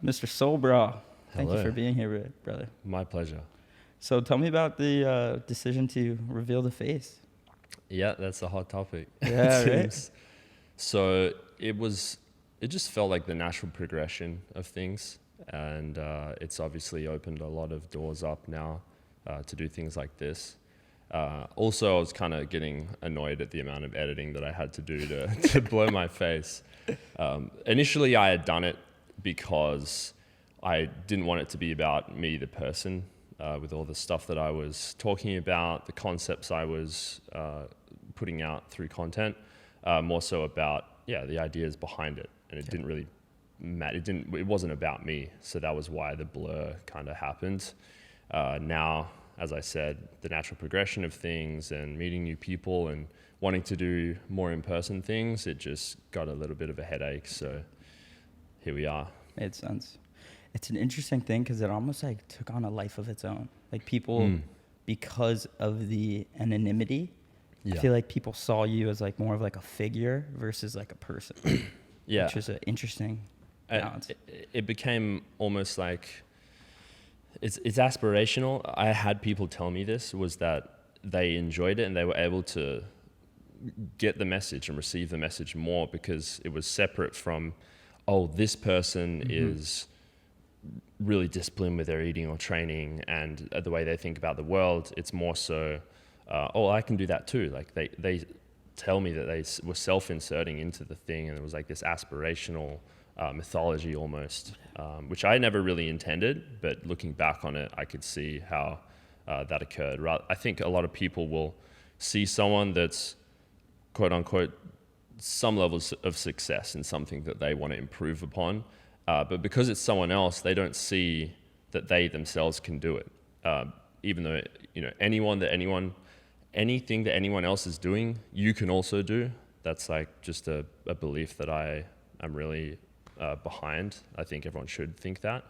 Mr. Soul Brah. Thank you Hello. for being here, brother. My pleasure. So tell me about the decision to reveal the face. Yeah, that's a hot topic. Yeah, it right? seems. So it just felt like the natural progression of things. And it's obviously opened a lot of doors up now to do things like this. Also, I was kind of getting annoyed at the amount of editing that I had to do to blow my face. Initially, I had done it because I didn't want it to be about me, the person, with all the stuff that I was talking about, the concepts I was putting out through content, more so about, the ideas behind it. And it didn't really matter. It wasn't about me. So that was why the blur kind of happened. Now, as I said, the natural progression of things and meeting new people and wanting to do more in-person things, it just got a little bit of a headache. So here we are. Made sense. It's an interesting thing because it almost like took on a life of its own. Like people, because of the anonymity, I feel like people saw you as like more of like a figure versus like a person. Yeah. Which is an interesting balance. It became almost like it's aspirational. I had people tell me this was that they enjoyed it and they were able to get the message and receive the message more because it was separate from, this person is really disciplined with their eating or training and the way they think about the world. It's more so, I can do that too. Like they tell me that they were self-inserting into the thing and it was like this aspirational mythology almost, which I never really intended, but looking back on it, I could see how that occurred. I think a lot of people will see someone that's quote unquote some levels of success in something that they want to improve upon, but because it's someone else, they don't see that they themselves can do it. Even though anything that anyone else is doing, you can also do. That's like just a belief that I am really behind. I think everyone should think that.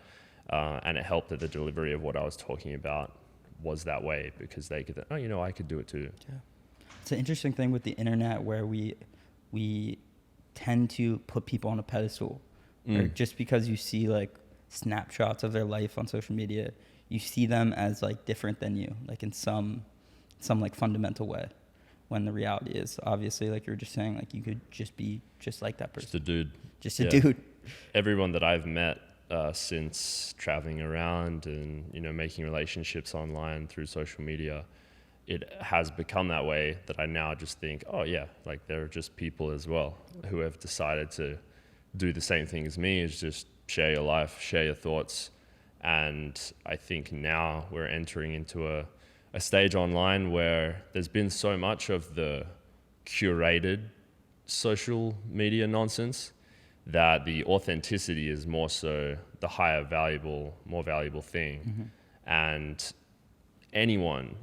And it helped that the delivery of what I was talking about was that way because they could, I could do it too. Yeah. It's an interesting thing with the internet where we tend to put people on a pedestal. Or just because you see like snapshots of their life on social media, you see them as like different than you, like in some like fundamental way. When the reality is obviously, like you were just saying, like you could just be just like that person. Just a dude. Just a dude. Everyone that I've met since traveling around and, making relationships online through social media, it has become that way that I now just think, like they're just people as well who have decided to do the same thing as me, is just share your life, share your thoughts. And I think now we're entering into a stage online where there's been so much of the curated social media nonsense that the authenticity is more so the more valuable thing. And anyone,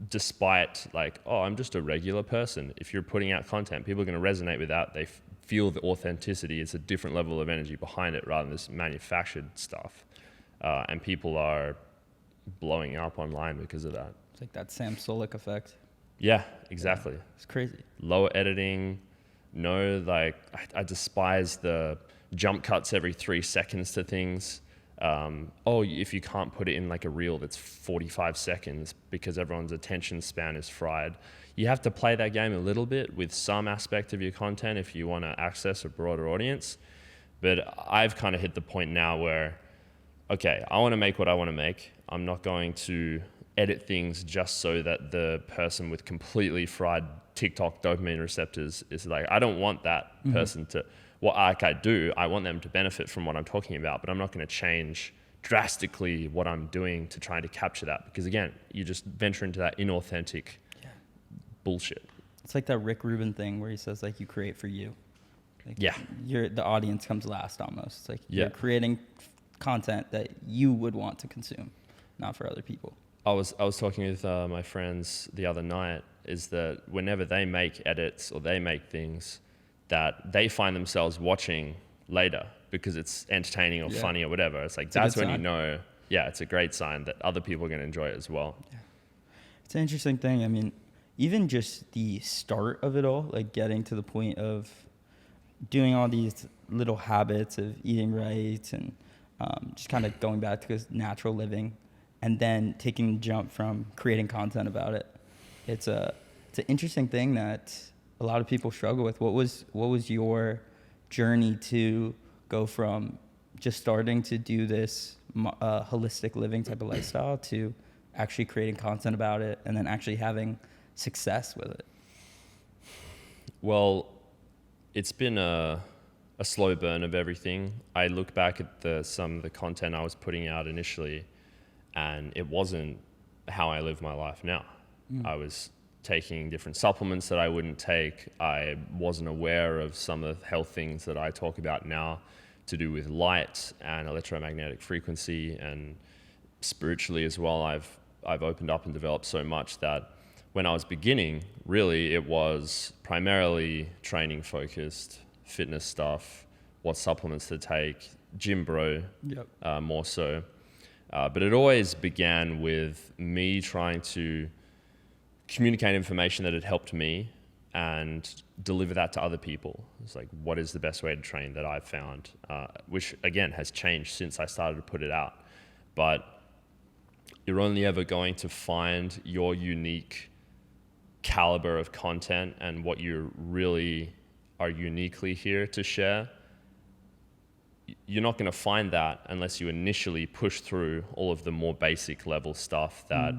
despite like, I'm just a regular person, if you're putting out content, people are going to resonate with that. They feel the authenticity. It's a different level of energy behind it rather than this manufactured stuff. And people are blowing up online because of that. It's like that Sam Solik effect. Yeah, exactly. Yeah, it's crazy. Lower editing. I despise the jump cuts every 3 seconds to things. If you can't put it in like a reel that's 45 seconds because everyone's attention span is fried. You have to play that game a little bit with some aspect of your content if you want to access a broader audience. But I've kind of hit the point now where, I want to make what I want to make. I'm not going to edit things just so that the person with completely fried TikTok dopamine receptors is like, I don't want that person to, I do, I want them to benefit from what I'm talking about, but I'm not going to change drastically what I'm doing to try to capture that. Because again, you just venture into that inauthentic bullshit. It's like that Rick Rubin thing where he says like you create for you. Like the audience comes last almost. It's like you're creating content that you would want to consume, not for other people. I was talking with my friends the other night, is that whenever they make edits or they make things that they find themselves watching later because it's entertaining or funny or whatever, it's like that's when you know, it's a great sign that other people are going to enjoy it as well. Yeah. It's an interesting thing. I mean, even just the start of it all, like getting to the point of doing all these little habits of eating right and just kind of going back to this natural living, and then taking the jump from creating content about it. It's an interesting thing that a lot of people struggle with. What was your journey to go from just starting to do this holistic living type of lifestyle to actually creating content about it and then actually having success with it? Well, it's been a slow burn of everything. I look back at some of the content I was putting out initially, and it wasn't how I live my life now. I was taking different supplements that I wouldn't take. I wasn't aware of some of the health things that I talk about now to do with light and electromagnetic frequency, and spiritually as well. I've opened up and developed so much that when I was beginning, really it was primarily training focused, fitness stuff, what supplements to take, gym bro, more so. But it always began with me trying to communicate information that had helped me and deliver that to other people. It's like, what is the best way to train that I've found, which again has changed since I started to put it out. But you're only ever going to find your unique caliber of content and what you really are uniquely here to share. You're not going to find that unless you initially push through all of the more basic level stuff that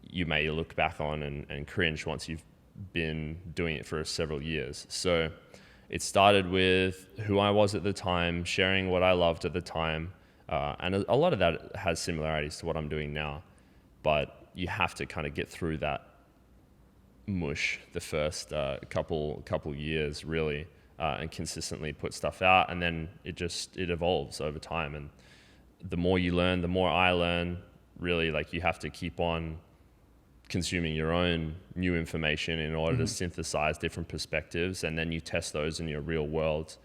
you may look back on and cringe once you've been doing it for several years. So it started with who I was at the time, sharing what I loved at the time, and a lot of that has similarities to what I'm doing now, but you have to kind of get through that mush the first couple years really, and consistently put stuff out, and then it evolves over time. And the more you learn, the more I learn, really. Like, you have to keep on consuming your own new information in order to synthesize different perspectives, and then you test those in your real world,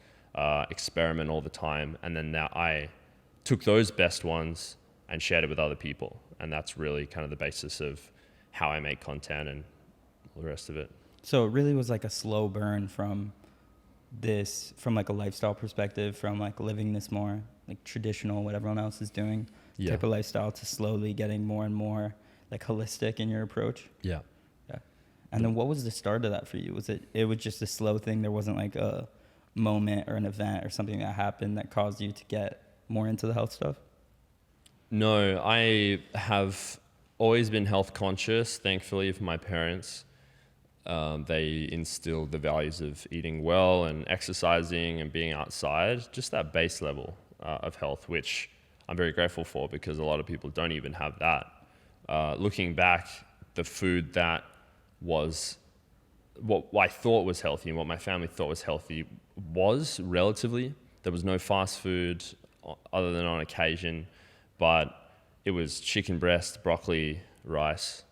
experiment all the time. And then now I took those best ones and shared it with other people, and that's really kind of the basis of how I make content and all the rest of it. So it really was like a slow burn from like a lifestyle perspective, from like living this more like traditional, what everyone else is doing type of lifestyle, to slowly getting more and more like holistic in your approach. Yeah. And then what was the start of that for you? It was just a slow thing? There wasn't like a moment or an event or something that happened that caused you to get more into the health stuff? No, I have always been health conscious, thankfully, for my parents. They instilled the values of eating well and exercising and being outside, just that base level of health, which I'm very grateful for, because a lot of people don't even have that. Looking back, the food that was what I thought was healthy and what my family thought was healthy was relatively. There was no fast food other than on occasion, but it was chicken breast, broccoli, rice,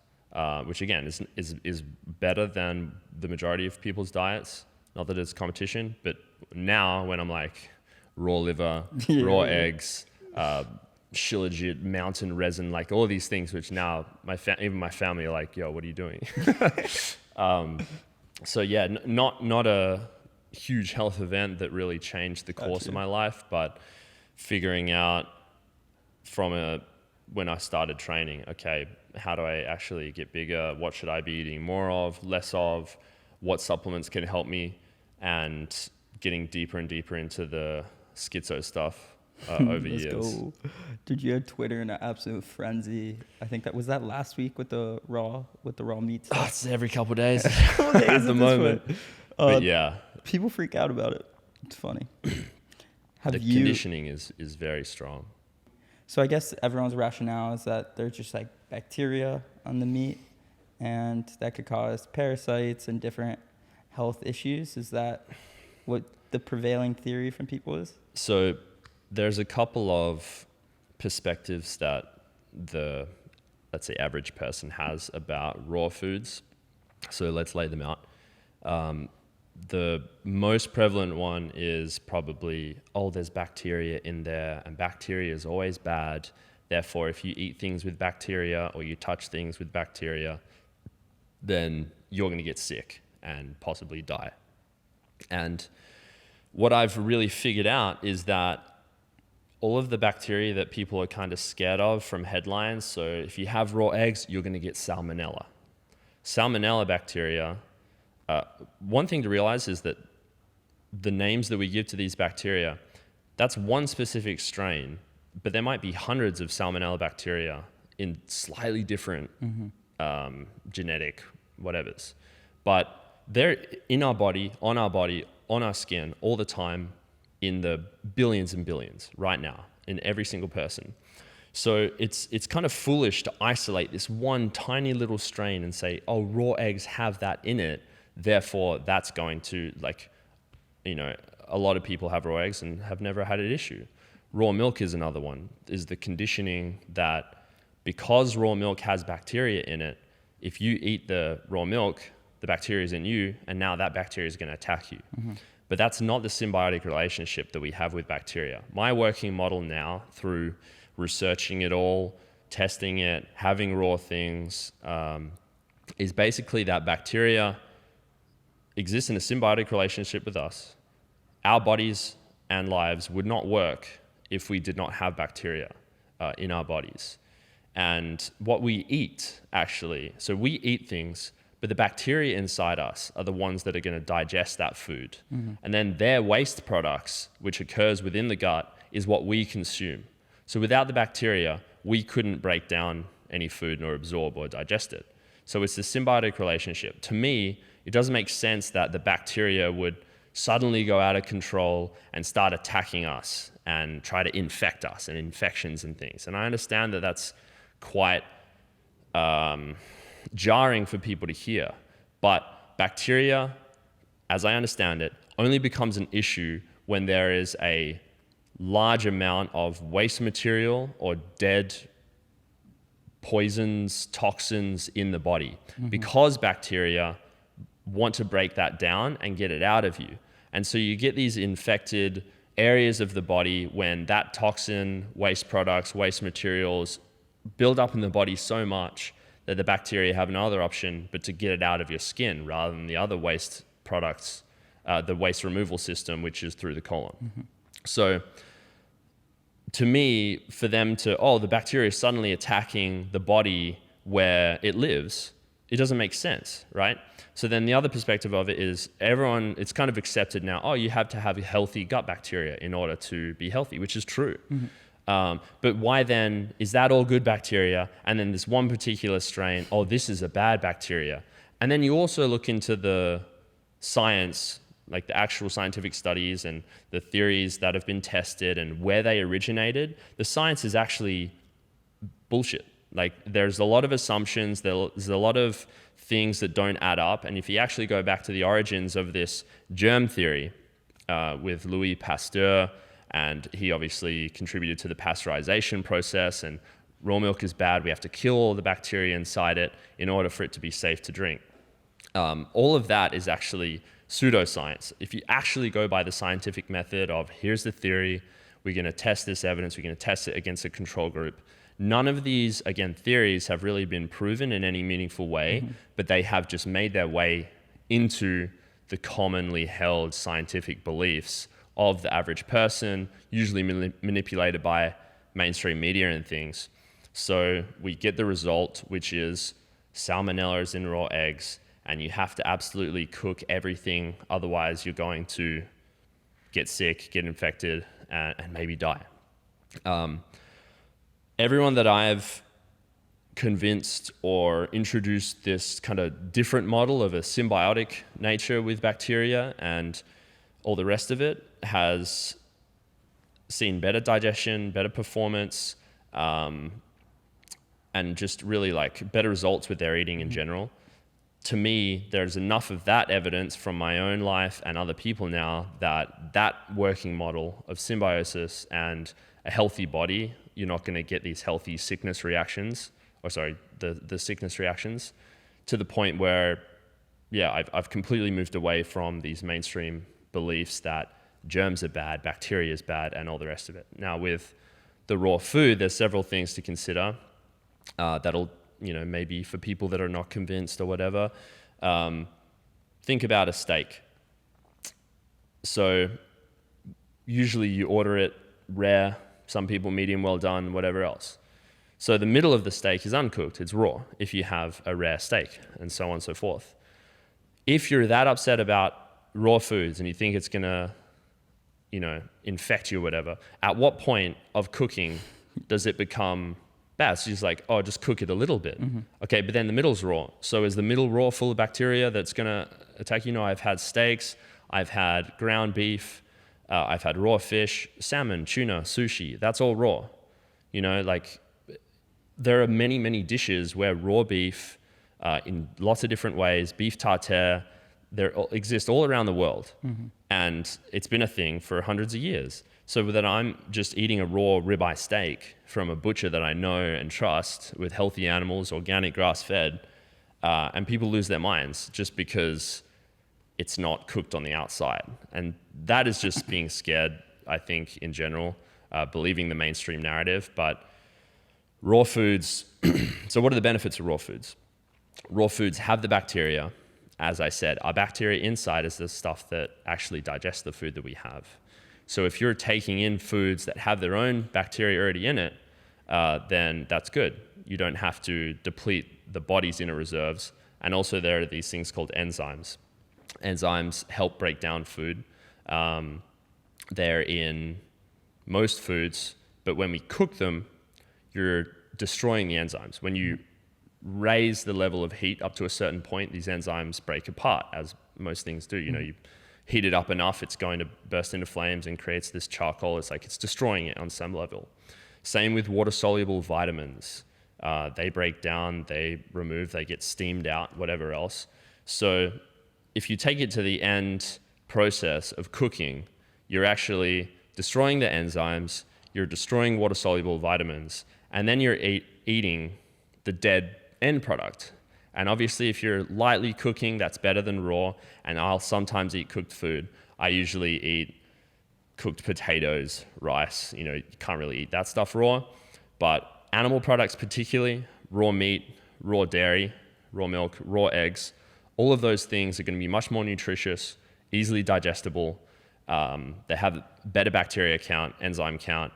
which again is better than the majority of people's diets. Not that it's competition, but now when I'm like raw liver, raw eggs, shilajit, mountain resin, like all of these things, which now even my family are like, yo, what are you doing? So yeah, not a huge health event that really changed the course of my life, but figuring out when I started training, okay, how do I actually get bigger? What should I be eating more of, less of? What supplements can help me? And getting deeper and deeper into the schizo stuff over years. Go. Dude, you had Twitter in an absolute frenzy. I think that was last week with the raw meat stuff. Oh, it's every couple of days at the moment. But yeah, people freak out about it. It's funny. Conditioning is very strong. So I guess everyone's rationale is that there's just like bacteria on the meat, and that could cause parasites and different health issues. Is that what the prevailing theory from people is? So there's a couple of perspectives that the, let's say, average person has about raw foods. So let's lay them out. The most prevalent one is probably, there's bacteria in there, and bacteria is always bad. Therefore, if you eat things with bacteria or you touch things with bacteria, then you're going to get sick and possibly die. And what I've really figured out is that all of the bacteria that people are kind of scared of from headlines, so if you have raw eggs, you're going to get salmonella. Salmonella bacteria, one thing to realize is that the names that we give to these bacteria, that's one specific strain, but there might be hundreds of salmonella bacteria in slightly different genetic whatevers. But they're in our body, on our skin, all the time, in the billions and billions right now, in every single person. So it's kind of foolish to isolate this one tiny little strain and say, oh, raw eggs have that in it, therefore that's going to, like, you know, a lot of people have raw eggs and have never had an issue. Raw milk is another one, is the conditioning that because raw milk has bacteria in it, if you eat the raw milk, the bacteria is in you, and now that bacteria is going to attack you. But that's not the symbiotic relationship that we have with bacteria. My working model now, through researching it all, testing it, having raw things, is basically that bacteria exists in a symbiotic relationship with us. Our bodies and lives would not work if we did not have bacteria in our bodies. And what we eat, actually, so we eat things, but the bacteria inside us are the ones that are going to digest that food. And then their waste products, which occurs within the gut, is what we consume. So without the bacteria, we couldn't break down any food nor absorb or digest it. So it's a symbiotic relationship. To me, it doesn't make sense that the bacteria would suddenly go out of control and start attacking us and try to infect us, and infections and things. And I understand that that's quite jarring for people to hear, but bacteria, as I understand it, only becomes an issue when there is a large amount of waste material or dead poisons, toxins in the body, because bacteria want to break that down and get it out of you. And so you get these infected areas of the body when that toxin, waste products, waste materials build up in the body so much that the bacteria have no other option but to get it out of your skin rather than the other waste products, the waste removal system, which is through the colon. So to me, for them to, the bacteria is suddenly attacking the body where it lives, it doesn't make sense, right? So then the other perspective of it is it's kind of accepted now, you have to have a healthy gut bacteria in order to be healthy, which is true. But why then is that all good bacteria? And then this one particular strain, this is a bad bacteria. And then you also look into the science, like the actual scientific studies and the theories that have been tested and where they originated. The science is actually bullshit. Like, there's a lot of assumptions, there's a lot of things that don't add up. And if you actually go back to the origins of this germ theory with Louis Pasteur, and he obviously contributed to the pasteurization process, and raw milk is bad, we have to kill all the bacteria inside it in order for it to be safe to drink. All of that is actually pseudoscience. If you actually go by the scientific method of, here's the theory, we're going to test this evidence, we're going to test it against a control group. None of these, again, theories have really been proven in any meaningful way, but they have just made their way into the commonly held scientific beliefs of the average person, usually manipulated by mainstream media and things. So we get the result, which is salmonella is in raw eggs, and you have to absolutely cook everything, otherwise you're going to get sick, get infected, and maybe die. Everyone that I've convinced or introduced this kind of different model of a symbiotic nature with bacteria and all the rest of it has seen better digestion, better performance, and just really like better results with their eating in general. To me, there's enough of that evidence from my own life and other people now that working model of symbiosis and a healthy body, you're not going to get these healthy sickness reactions, the sickness reactions, to the point where, I've completely moved away from these mainstream beliefs that germs are bad, bacteria is bad, and all the rest of it. Now, with the raw food, there's several things to consider that'll, maybe for people that are not convinced or whatever. Think about a steak. So usually you order it rare, some people medium well done, whatever else. So the middle of the steak is uncooked, it's raw, if you have a rare steak, and so on and so forth. If you're that upset about raw foods and you think it's gonna, infect you or whatever, at what point of cooking does it become bad? So just like, oh, just cook it a little bit. Mm-hmm. Okay, but then the middle's raw. So is the middle raw full of bacteria that's gonna attack you? I've had steaks, I've had ground beef, I've had raw fish, salmon, tuna, sushi, that's all raw. There are many, many dishes where raw beef, in lots of different ways, beef tartare, exist all around the world. Mm-hmm. And it's been a thing for hundreds of years. So that I'm just eating a raw ribeye steak from a butcher that I know and trust with healthy animals, organic, grass-fed, and people lose their minds just because it's not cooked on the outside. And that is just being scared, I think, in general, believing the mainstream narrative. But raw foods, so what are the benefits of raw foods? Raw foods have the bacteria. As I said, our bacteria inside is the stuff that actually digests the food that we have. So if you're taking in foods that have their own bacteria already in it, then that's good. You don't have to deplete the body's inner reserves. And also there are these things called enzymes. Enzymes help break down food. They're in most foods, but when we cook them, you're destroying the enzymes. When you raise the level of heat up to a certain point, these enzymes break apart, as most things do. You heat it up enough, it's going to burst into flames and creates this charcoal. It's like it's destroying it on some level. Same with water-soluble vitamins. They break down, they remove, they get steamed out, whatever else. So if you take it to the end process of cooking, you're actually destroying the enzymes, you're destroying water-soluble vitamins, and then you're eating the dead end product. And obviously, if you're lightly cooking, that's better than raw. And I'll sometimes eat cooked food. I usually eat cooked potatoes, rice. You can't really eat that stuff raw. But animal products particularly, raw meat, raw dairy, raw milk, raw eggs, all of those things are going to be much more nutritious, easily digestible. They have better bacteria count, enzyme count,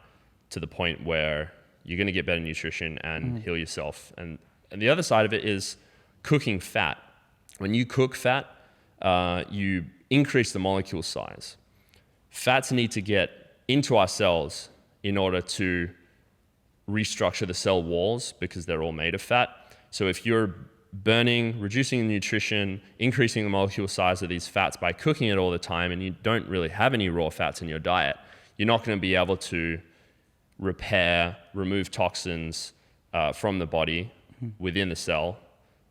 to the point where you're going to get better nutrition and heal yourself. And the other side of it is cooking fat. When you cook fat, you increase the molecule size. Fats need to get into our cells in order to restructure the cell walls because they're all made of fat. So if you're burning, reducing the nutrition, increasing the molecule size of these fats by cooking it all the time, and you don't really have any raw fats in your diet, you're not going to be able to repair, remove toxins from the body within the cell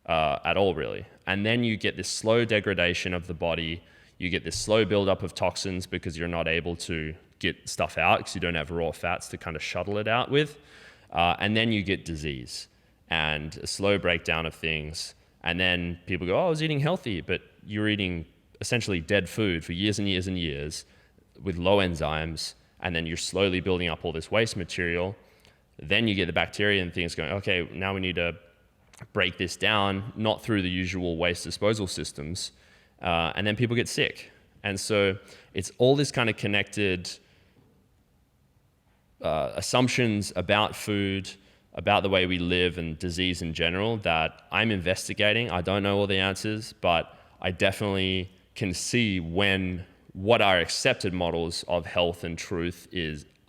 at all, really. And then you get this slow degradation of the body. You get this slow buildup of toxins because you're not able to get stuff out because you don't have raw fats to kind of shuttle it out with. And then you get disease and a slow breakdown of things. And then people go, oh, I was eating healthy, but you're eating essentially dead food for years and years and years with low enzymes. And then you're slowly building up all this waste material. Then you get the bacteria and things going, okay, now we need to break this down, not through the usual waste disposal systems. And then people get sick. And so it's all this kind of connected assumptions about food, about the way we live and disease in general that I'm investigating. I don't know all the answers, but I definitely can see when what are accepted models of health and truth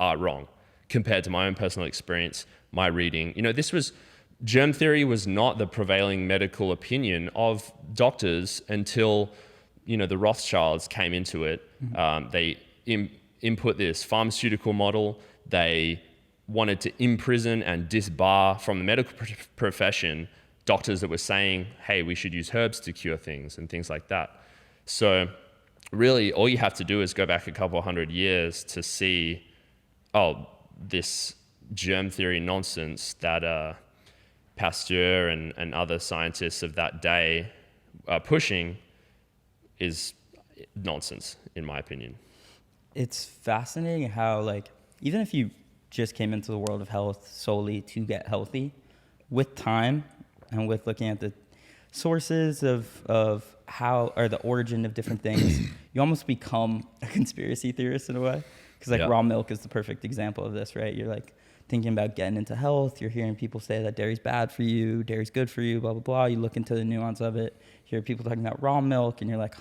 are wrong compared to my own personal experience, my reading. Germ theory was not the prevailing medical opinion of doctors until, the Rothschilds came into it. Mm-hmm. They input this pharmaceutical model. They wanted to imprison and disbar from the medical profession doctors that were saying, hey, we should use herbs to cure things and things like that. So really, all you have to do is go back a couple of 100 years to see, this germ theory nonsense that Pasteur and other scientists of that day are pushing is nonsense, in my opinion. It's fascinating how, even if you just came into the world of health solely to get healthy, with time and with looking at the sources of how, or the origin of different things, you almost become a conspiracy theorist in a way. Because like raw milk is the perfect example of this, right? You're like thinking about getting into health. You're hearing people say that dairy's bad for you, dairy's good for you, blah, blah, blah. You look into the nuance of it. You hear people talking about raw milk and you're like,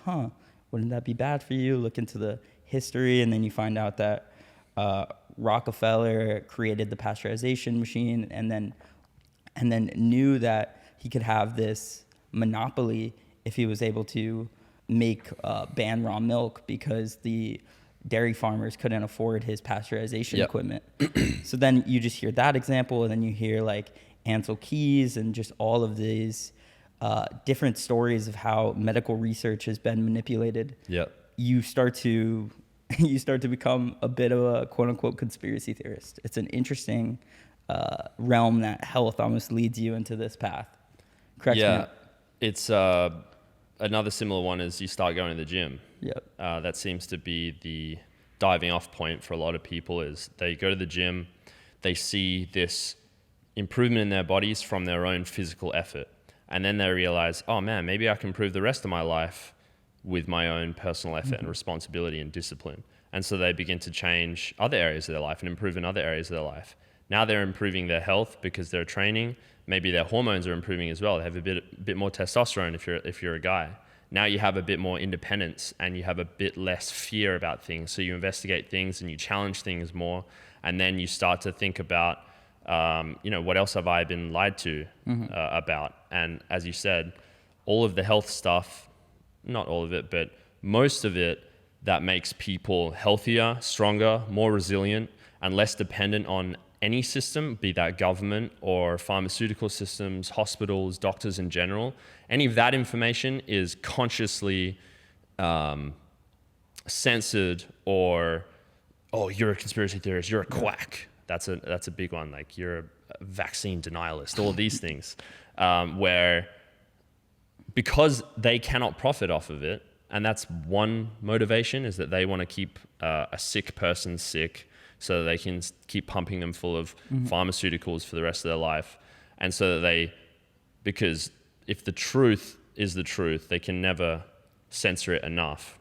wouldn't that be bad for you? Look into the history. And then you find out that Rockefeller created the pasteurization machine and then knew that he could have this monopoly if he was able to ban raw milk because the dairy farmers couldn't afford his pasteurization equipment. So then you just hear that example, and then you hear like Ansel Keys and just all of these different stories of how medical research has been manipulated. You start to become a bit of a quote unquote conspiracy theorist. It's an interesting realm that health almost leads you into this path. Correct me. It's another similar one is you start going to the gym. That seems to be the diving off point for a lot of people is they go to the gym, they see this improvement in their bodies from their own physical effort. And then they realize, oh man, maybe I can improve the rest of my life with my own personal effort and responsibility and discipline. And so they begin to change other areas of their life and improve in other areas of their life. Now they're improving their health because they're training. Maybe their hormones are improving as well. They have a bit more testosterone if you're a guy. Now you have a bit more independence and you have a bit less fear about things. So you investigate things and you challenge things more. And then you start to think about, what else have I been lied to about? And as you said, all of the health stuff, not all of it, but most of it that makes people healthier, stronger, more resilient, and less dependent on any system, be that government or pharmaceutical systems, hospitals, doctors in general. Any of that information is consciously censored or, oh, you're a conspiracy theorist, you're a quack. That's a big one. Like you're a vaccine denialist, all of these things, where because they cannot profit off of it, and that's one motivation is that they want to keep a sick person sick so that they can keep pumping them full of pharmaceuticals for the rest of their life. And so that because if the truth is the truth, they can never censor it enough.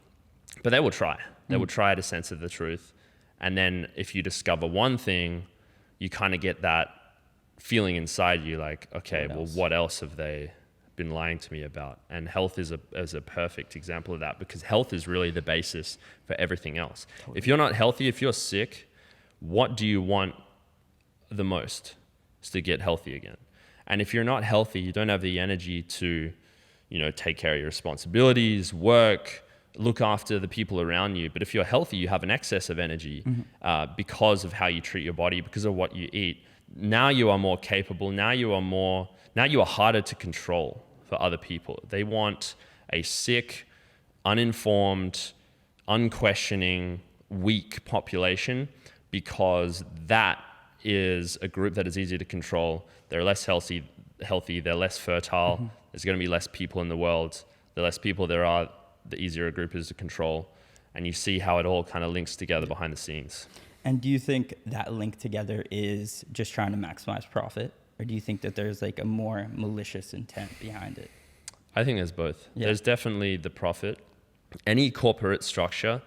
But they will try. They will try to censor the truth. And then if you discover one thing, you kind of get that feeling inside you like, okay, what else have they been lying to me about? And health is a perfect example of that, because health is really the basis for everything else. Totally. If you're not healthy, if you're sick, what do you want the most? Is to get healthy again. And if you're not healthy, you don't have the energy to, take care of your responsibilities, work, look after the people around you. But if you're healthy, you have an excess of energy because of how you treat your body, because of what you eat. Now you are more capable. Now you are harder to control for other people. They want a sick, uninformed, unquestioning, weak population, because that is a group that is easier to control. They're less healthy, they're less fertile. There's going to be less people in the world. The less people there are, the easier a group is to control. And you see how it all kind of links together behind the scenes. And do you think that link together is just trying to maximize profit? Or do you think that there's like a more malicious intent behind it? I think there's both. There's definitely the profit. Any corporate structure,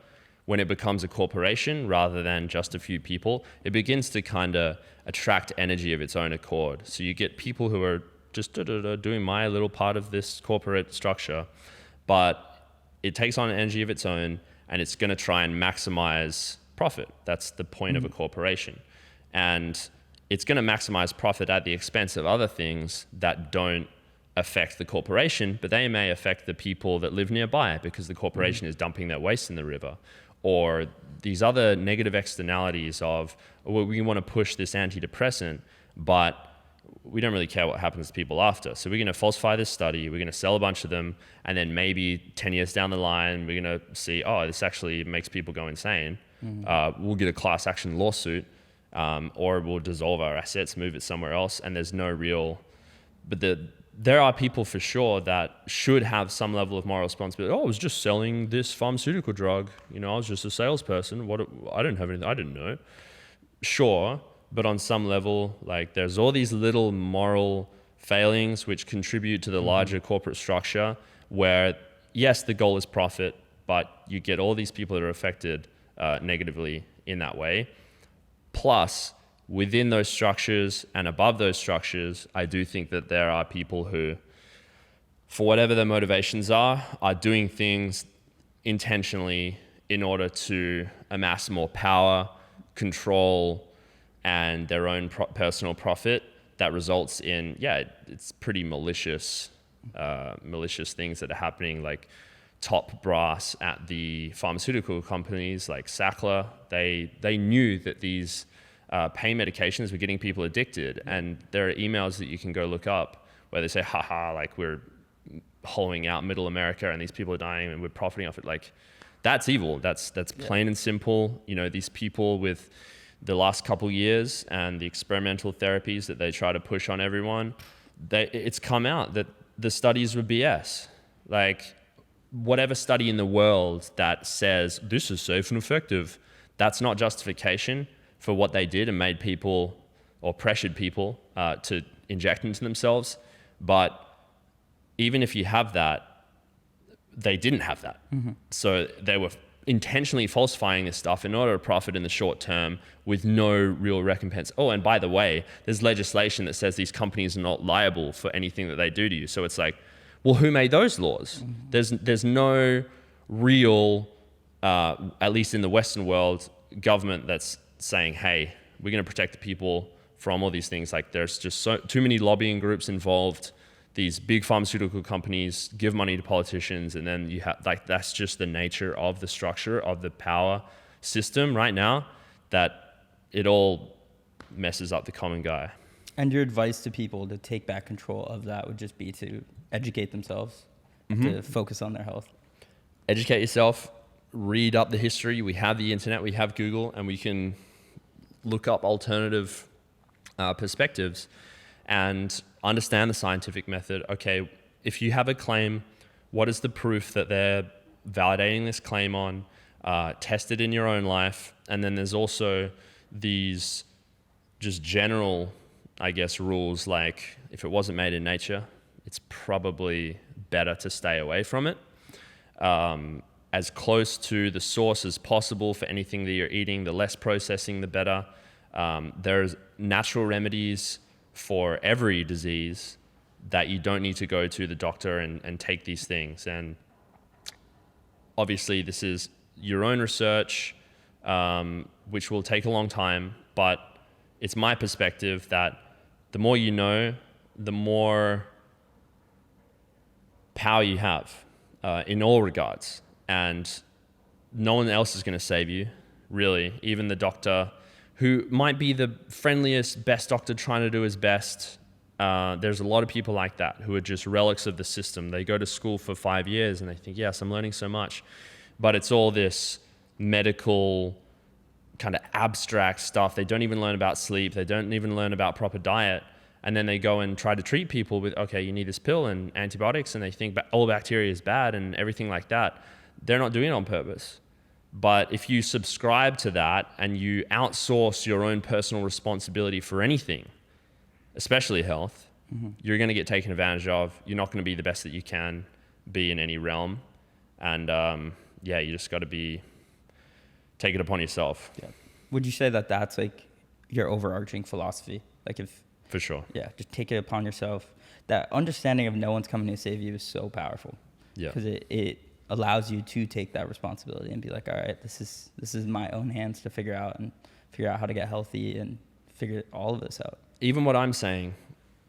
when it becomes a corporation rather than just a few people, it begins to kind of attract energy of its own accord. So you get people who are just doing my little part of this corporate structure, but it takes on an energy of its own, and it's going to try and maximize profit. That's the point of a corporation. And it's going to maximize profit at the expense of other things that don't affect the corporation, but they may affect the people that live nearby because the corporation is dumping their waste in the river. Or these other negative externalities of, well, we want to push this antidepressant, but we don't really care what happens to people after. So we're going to falsify this study, we're going to sell a bunch of them, and then maybe 10 years down the line, we're going to see, oh, this actually makes people go insane. We'll get a class action lawsuit, or we'll dissolve our assets, move it somewhere else, and there's no real... But there are people for sure that should have some level of moral responsibility. Oh, I was just selling this pharmaceutical drug. I was just a salesperson. I didn't have anything. I didn't know. Sure, but on some level, like there's all these little moral failings which contribute to the larger corporate structure where, yes, the goal is profit, but you get all these people that are affected negatively in that way. Plus, within those structures and above those structures, I do think that there are people who, for whatever their motivations are doing things intentionally in order to amass more power, control, and their own personal profit that results in, it's pretty malicious things that are happening. Like top brass at the pharmaceutical companies like Sackler, they knew that these pain medications were getting people addicted. And there are emails that you can go look up where they say, haha, like we're hollowing out middle America and these people are dying and we're profiting off it. Like that's evil. That's plain and simple. You know, these people with the last couple years and the experimental therapies that they try to push on everyone, it's come out that the studies were BS. Like whatever study in the world that says this is safe and effective, that's not justification for what they did and made people or pressured people to inject into themselves. But even if you have that, they didn't have that. Mm-hmm. So they were intentionally falsifying this stuff in order to profit in the short term with no real recompense. Oh, and by the way, there's legislation that says these companies are not liable for anything that they do to you. So it's like, well, who made those laws? Mm-hmm. There's no real, at least in the Western world, government that's saying, hey, we're going to protect the people from all these things. Like there's just too many lobbying groups involved. These big pharmaceutical companies give money to politicians, and then you have like that's just the nature of the structure of the power system right now, that it all messes up the common guy. And your advice to people to take back control of that would just be to educate themselves, to focus on their health. Educate yourself, read up the history. We have the internet, we have Google, and we can look up alternative perspectives and understand the scientific method. Okay, if you have a claim, what is the proof that they're validating this claim on? Test it in your own life. And then there's also these just general, I guess, rules like if it wasn't made in nature, it's probably better to stay away from it. As close to the source as possible for anything that you're eating, the less processing, the better. There's natural remedies for every disease that you don't need to go to the doctor and take these things. And obviously this is your own research, which will take a long time, but it's my perspective that the more you know, the more power you have in all regards. And no one else is going to save you, really. Even the doctor who might be the friendliest, best doctor trying to do his best. There's a lot of people like that who are just relics of the system. They go to school for 5 years and they think, yes, I'm learning so much. But it's all this medical kind of abstract stuff. They don't even learn about sleep. They don't even learn about proper diet. And then they go and try to treat people with, okay, you need this pill and antibiotics, and they think all bacteria is bad and everything like that. They're not doing it on purpose. But if you subscribe to that and you outsource your own personal responsibility for anything, especially health, you're going to get taken advantage of. You're not going to be the best that you can be in any realm. And you just got to take it upon yourself. Yeah. Would you say that that's like your overarching philosophy? Like if... For sure. Yeah, just take it upon yourself. That understanding of no one's coming to save you is so powerful. Yeah. Because it allows you to take that responsibility and be like, all right, this is my own hands to figure out how to get healthy and figure all of this out. Even what I'm saying,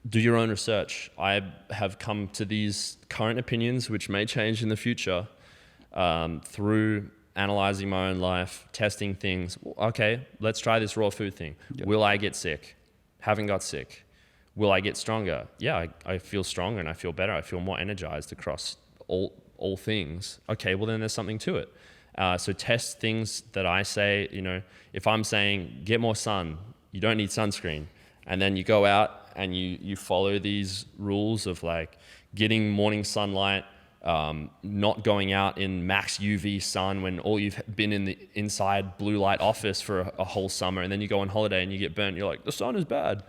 do your own research. I have come to these current opinions, which may change in the future, through analyzing my own life, testing things. Okay, let's try this raw food thing. Yep. Will I get sick? Haven't got sick. Will I get stronger? Yeah, I feel stronger and I feel better. I feel more energized across all things. Okay, well then there's something to it. So test things that I say, if I'm saying get more sun, you don't need sunscreen. And then you go out and you follow these rules of like getting morning sunlight, not going out in max UV sun when all you've been in the inside blue light office for a whole summer, and then you go on holiday and you get burnt. You're like, the sun is bad.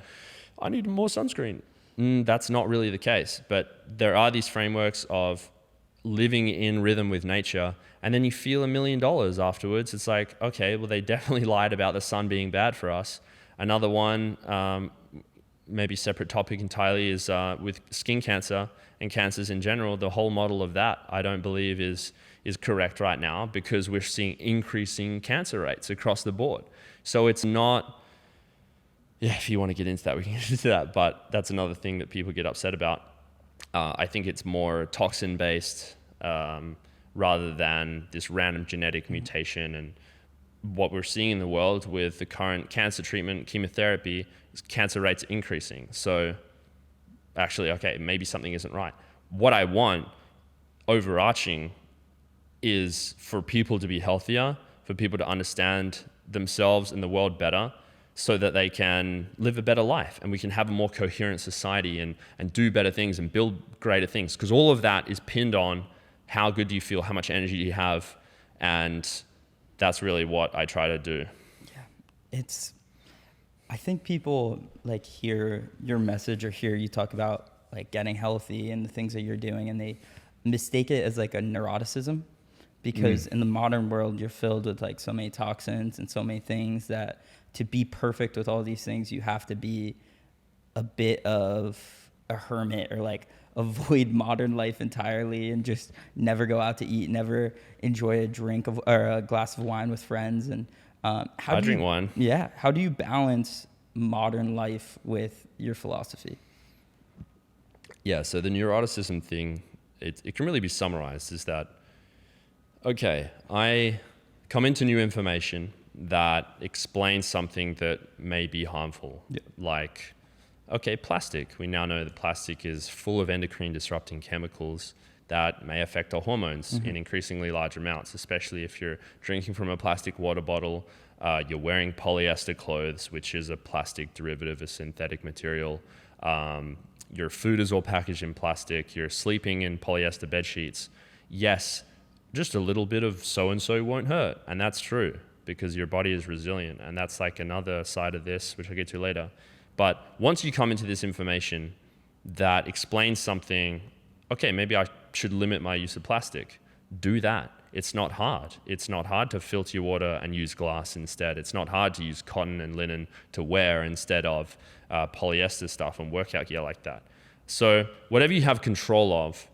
I need more sunscreen. That's not really the case. But there are these frameworks of living in rhythm with nature, and then you feel $1 million afterwards. It's like, okay, well, they definitely lied about the sun being bad for us. Another one, maybe separate topic entirely, is with skin cancer and cancers in general. The whole model of that, I don't believe is correct right now, because we're seeing increasing cancer rates across the board. So it's not, yeah, if you want to get into that, we can get into that, but that's another thing that people get upset about. I think it's more toxin-based rather than this random genetic mutation. And what we're seeing in the world with the current cancer treatment, chemotherapy, is cancer rates increasing. So actually, okay, maybe something isn't right. What I want, overarching, is for people to be healthier, for people to understand themselves and the world better, so that they can live a better life and we can have a more coherent society and do better things and build greater things. Because all of that is pinned on how good do you feel, how much energy do you have, and that's really what I try to do. Yeah, I think people like hear your message or hear you talk about like getting healthy and the things that you're doing, and they mistake it as like a neuroticism, because in the modern world you're filled with like so many toxins and so many things that to be perfect with all these things, you have to be a bit of a hermit, or like avoid modern life entirely and just never go out to eat, never enjoy a drink of or a glass of wine with friends. And I drink wine. Yeah. How do you balance modern life with your philosophy? Yeah. So the neuroticism thing, it can really be summarized as that, okay, I come into new information that explains something that may be harmful. Yeah. Like, okay, plastic. We now know that plastic is full of endocrine disrupting chemicals that may affect our hormones in increasingly large amounts, especially if you're drinking from a plastic water bottle, you're wearing polyester clothes, which is a plastic derivative, a synthetic material. Your food is all packaged in plastic. You're sleeping in polyester bed sheets. Yes, just a little bit of so-and-so won't hurt. And that's true, because your body is resilient. And that's like another side of this, which I'll get to later. But once you come into this information that explains something, okay, maybe I should limit my use of plastic, do that. It's not hard. It's not hard to filter your water and use glass instead. It's not hard to use cotton and linen to wear instead of polyester stuff and workout gear like that. So whatever you have control of,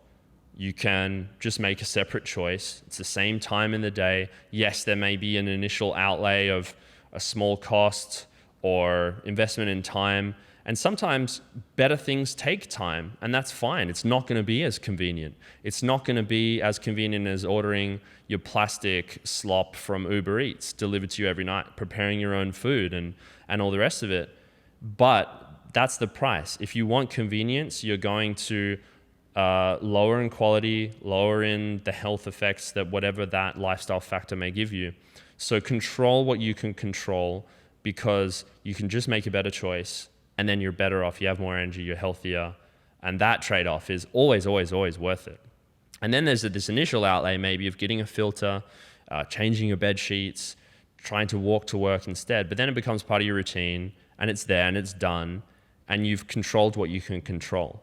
you can just make a separate choice. It's the same time in the day. Yes, there may be an initial outlay of a small cost or investment in time. And sometimes better things take time, and that's fine. It's not going to be as convenient. It's not going to be as convenient as ordering your plastic slop from Uber Eats delivered to you every night, preparing your own food and all the rest of it. But that's the price. If you want convenience, you're going to lower in quality, lower in the health effects that whatever that lifestyle factor may give you. So control what you can control, because you can just make a better choice, and then you're better off, you have more energy, you're healthier, and that trade-off is always, always, always worth it. And then there's this initial outlay maybe of getting a filter, changing your bed sheets, trying to walk to work instead, but then it becomes part of your routine, and it's there and it's done, and you've controlled what you can control.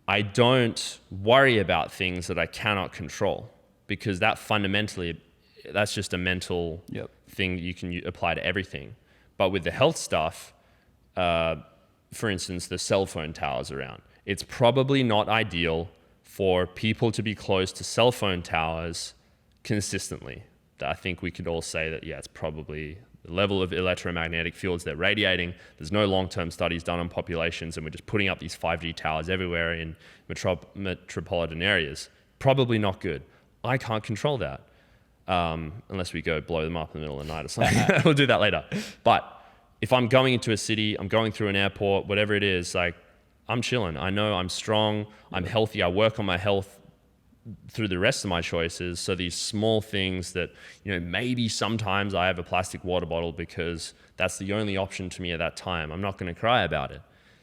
I don't worry about things that I cannot control, because that fundamentally, that's just a mental thing that you can apply to everything. But with the health stuff, for instance, the cell phone towers around, it's probably not ideal for people to be close to cell phone towers consistently. I think we could all say that, yeah, it's probably the level of electromagnetic fields they're radiating. There's no long-term studies done on populations, and we're just putting up these 5G towers everywhere in metropolitan areas. Probably not good. I can't control that, unless we go blow them up in the middle of the night or something. We'll do that later. But if I'm going into a city, I'm going through an airport, whatever it is, like, I'm chilling. I know I'm strong, I'm healthy, I work on my health through the rest of my choices. So these small things that, maybe sometimes I have a plastic water bottle because that's the only option to me at that time. I'm not going to cry about it.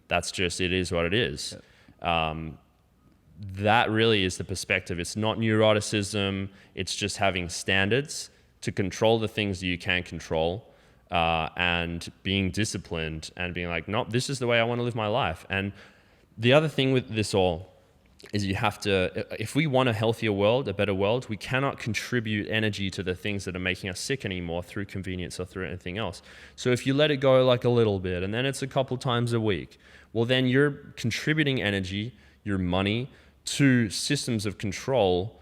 That's just, it is what it is. That really is the perspective. It's not neuroticism. It's just having standards to control the things that you can control, and being disciplined and being like, nope, this is the way I want to live my life. And the other thing with this all is you have to, if we want a healthier world, a better world, we cannot contribute energy to the things that are making us sick anymore through convenience or through anything else. So if you let it go like a little bit and then it's a couple times a week, well, then you're contributing energy, your money, to systems of control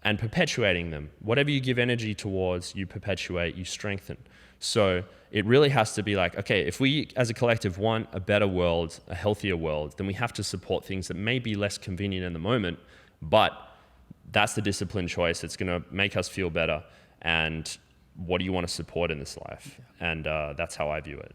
and perpetuating them. Whatever you give energy towards, you perpetuate, you strengthen. So it really has to be like, okay, if we as a collective want a better world, a healthier world, then we have to support things that may be less convenient in the moment, but that's the discipline choice. It's going to make us feel better. And what do you want to support in this life? And that's how I view it.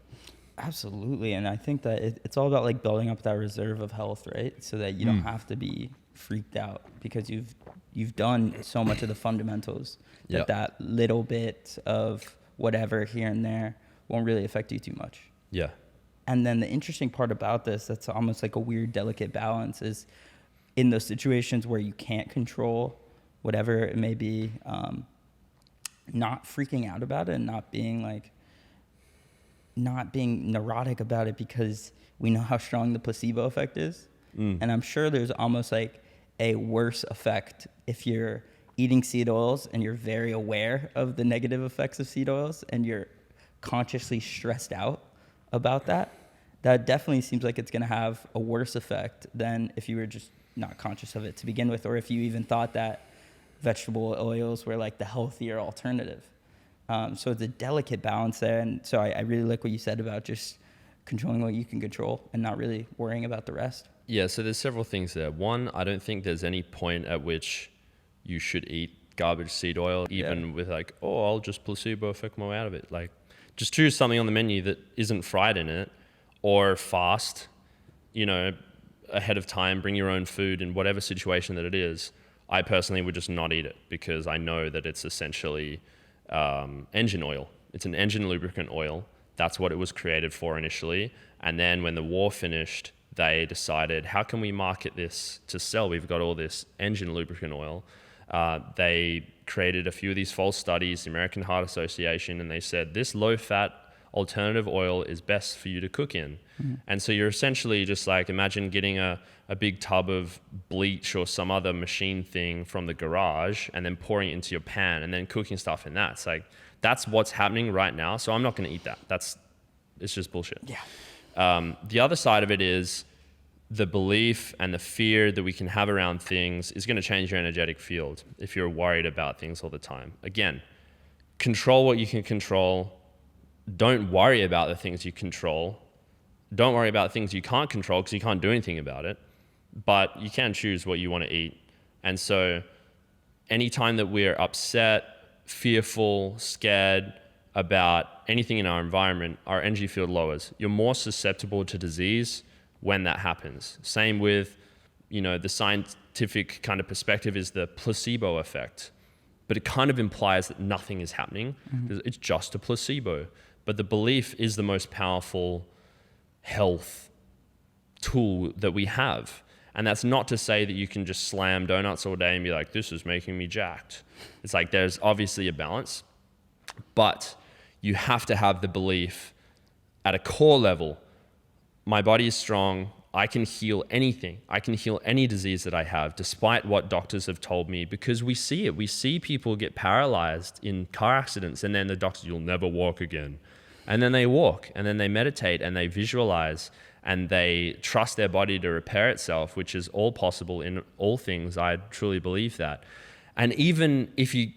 Absolutely. And I think that it's all about like building up that reserve of health, right? So that you don't have to be freaked out because you've done so much of the fundamentals that little bit of whatever here and there won't really affect you too much. Yeah. And then the interesting part about this, that's almost like a weird, delicate balance, is in those situations where you can't control whatever it may be, not freaking out about it and not being neurotic about it because we know how strong the placebo effect is. And I'm sure there's almost like a worse effect if you're eating seed oils and you're very aware of the negative effects of seed oils and you're consciously stressed out about that. That definitely seems like it's going to have a worse effect than if you were just not conscious of it to begin with, or if you even thought that vegetable oils were like the healthier alternative. So it's a delicate balance there. And so I really like what you said about just controlling what you can control and not really worrying about the rest. Yeah, so there's several things there. One, I don't think there's any point at which you should eat garbage seed oil, even with like, oh, I'll just placebo effect my way out of it. Like, just choose something on the menu that isn't fried in it, or fast, ahead of time, bring your own food in whatever situation that it is. I personally would just not eat it because I know that it's essentially engine oil. It's an engine lubricant oil. That's what it was created for initially. And then when the war finished, they decided, how can we market this to sell? We've got all this engine lubricant oil. They created a few of these false studies, the American Heart Association, and they said this low-fat alternative oil is best for you to cook in. And so you're essentially just like, imagine getting a big tub of bleach or some other machine thing from the garage and then pouring it into your pan and then cooking stuff in that. It's like, that's what's happening right now. So I'm not going to eat that. It's just bullshit. Yeah. The other side of it is the belief and the fear that we can have around things is going to change your energetic field if you're worried about things all the time. Again, control what you can control. Don't worry about the things you control. Don't worry about things you can't control because you can't do anything about it. But you can choose what you want to eat. And so anytime that we're upset, fearful, scared about anything in our environment, our energy field lowers. You're more susceptible to disease when that happens. Same with, the scientific kind of perspective is the placebo effect. But it kind of implies that nothing is happening. It's just a placebo. But the belief is the most powerful health tool that we have. And that's not to say that you can just slam donuts all day and be like, this is making me jacked. It's like there's obviously a balance, but you have to have the belief at a core level, my body is strong, I can heal anything. I can heal any disease that I have, despite what doctors have told me, because we see it. We see people get paralyzed in car accidents, and then the doctors, you'll never walk again. And then they walk, and then they meditate, and they visualize, and they trust their body to repair itself, which is all possible in all things. I truly believe that. And even if you,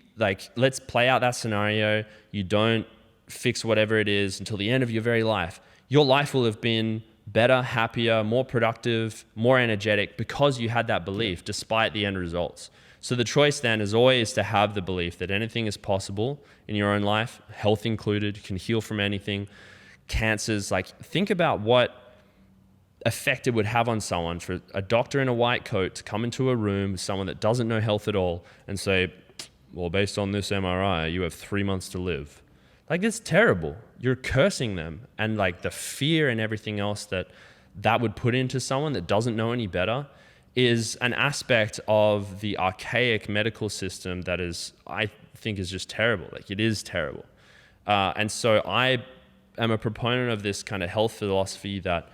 let's play out that scenario, you don't fix whatever it is until the end of your very life. Your life will have been better, happier, more productive, more energetic because you had that belief despite the end results. So the choice then is always to have the belief that anything is possible in your own life, health included, you can heal from anything. Cancers, think about what effect it would have on someone for a doctor in a white coat to come into a room with someone that doesn't know health at all and say, well, based on this MRI, you have 3 months to live. It's terrible. You're cursing them. And the fear and everything else that would put into someone that doesn't know any better is an aspect of the archaic medical system that I think is just terrible. It is terrible. And so I am a proponent of this kind of health philosophy that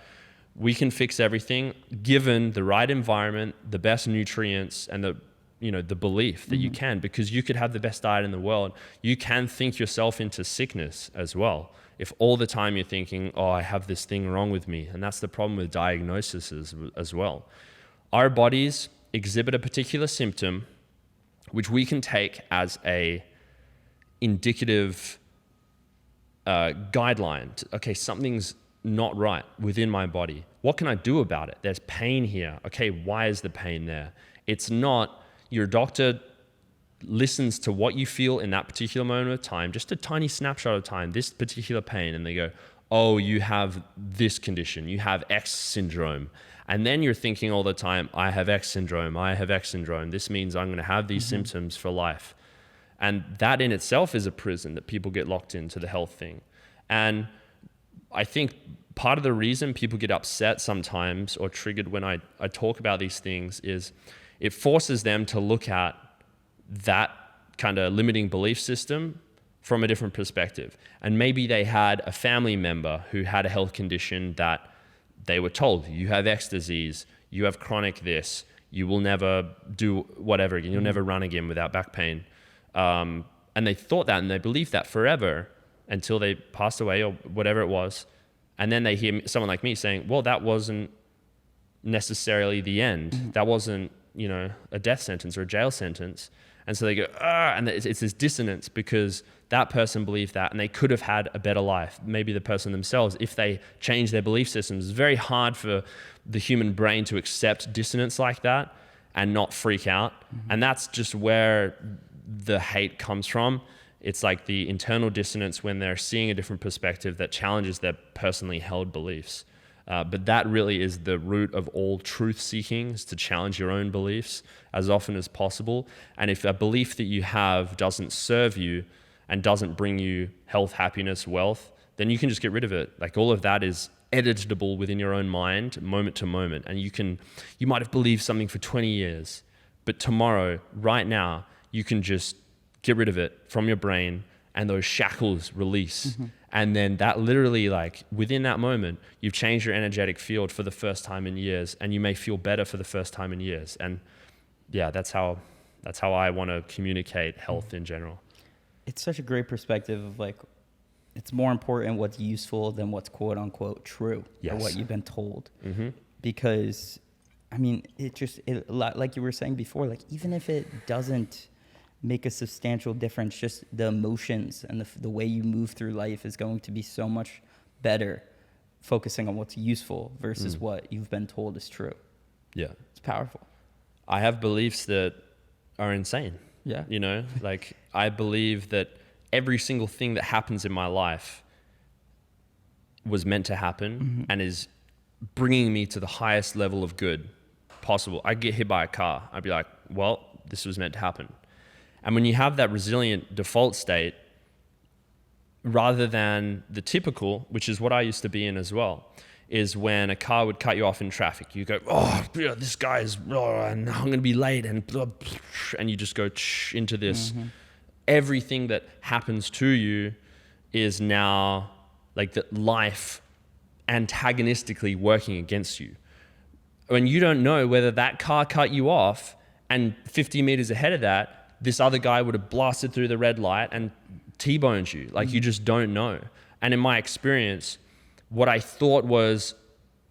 We can fix everything given the right environment, the best nutrients, and the belief that you can, because you could have the best diet in the world. You can think yourself into sickness as well. If all the time you're thinking, oh, I have this thing wrong with me. And that's the problem with diagnoses as well. Our bodies exhibit a particular symptom, which we can take as a indicative guideline. Okay, something's not right within my body. What can I do about it? There's pain here. Okay, why is the pain there? It's not your doctor listens to what you feel in that particular moment of time, just a tiny snapshot of time, this particular pain, and they go, oh, you have this condition, you have X syndrome. And then you're thinking all the time, I have X syndrome, I have X syndrome. This means I'm going to have these symptoms for life. And that in itself is a prison that people get locked into the health thing. And I think part of the reason people get upset sometimes or triggered when I talk about these things is it forces them to look at that kind of limiting belief system from a different perspective. And maybe they had a family member who had a health condition that they were told, you have X disease, you have chronic this, you will never do whatever again, you'll never run again without back pain. And they thought that and they believed that forever until they passed away or whatever it was. And then they hear someone like me saying, well, that wasn't necessarily the end. That wasn't, a death sentence or a jail sentence. And so they go, and it's this dissonance because that person believed that and they could have had a better life. Maybe the person themselves, if they change their belief systems. It's very hard for the human brain to accept dissonance like that and not freak out. And that's just where the hate comes from. It's like the internal dissonance when they're seeing a different perspective that challenges their personally held beliefs. But that really is the root of all truth seeking, is to challenge your own beliefs as often as possible. And if a belief that you have doesn't serve you and doesn't bring you health, happiness, wealth, then you can just get rid of it. Like all of that is editable within your own mind, moment to moment. And you might have believed something for 20 years, but tomorrow, right now, you can just get rid of it from your brain and those shackles release. And then that literally, like within that moment, you've changed your energetic field for the first time in years, and you may feel better for the first time in years. And yeah, that's how I want to communicate health in general. It's such a great perspective of like, it's more important what's useful than what's quote unquote true or what you've been told. Because I mean, like you were saying before, like even if it doesn't make a substantial difference, just the emotions and the way you move through life is going to be so much better focusing on what's useful versus what you've been told is true. Yeah. It's powerful. I have beliefs that are insane. Yeah. Like I believe that every single thing that happens in my life was meant to happen and is bringing me to the highest level of good possible. I get hit by a car. I'd be like, well, this was meant to happen. And when you have that resilient default state, rather than the typical, which is what I used to be in as well, is when a car would cut you off in traffic. You go, oh, yeah, this guy is, and I'm going to be late, and you just go into this. Everything that happens to you is now like that life antagonistically working against you. When you don't know whether that car cut you off and 50 meters ahead of that, this other guy would have blasted through the red light and T-boned you. Like you just don't know. And in my experience, what I thought was,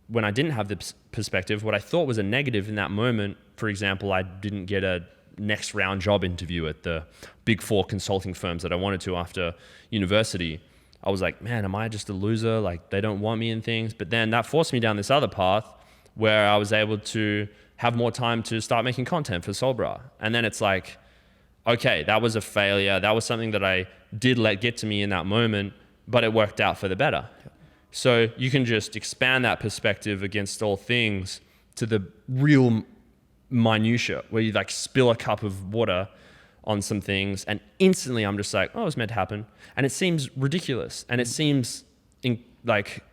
when I didn't have the perspective, what I thought was a negative in that moment, for example, I didn't get a next round job interview at the big 4 consulting firms that I wanted to after university. I was like, man, am I just a loser? Like they don't want me in things. But then that forced me down this other path where I was able to have more time to start making content for Brah. And then it's like, okay, that was a failure. That was something that I did let get to me in that moment, but it worked out for the better. So you can just expand that perspective against all things to the real minutia, where you like spill a cup of water on some things and instantly I'm just like, oh, it was meant to happen. And it seems ridiculous and it seems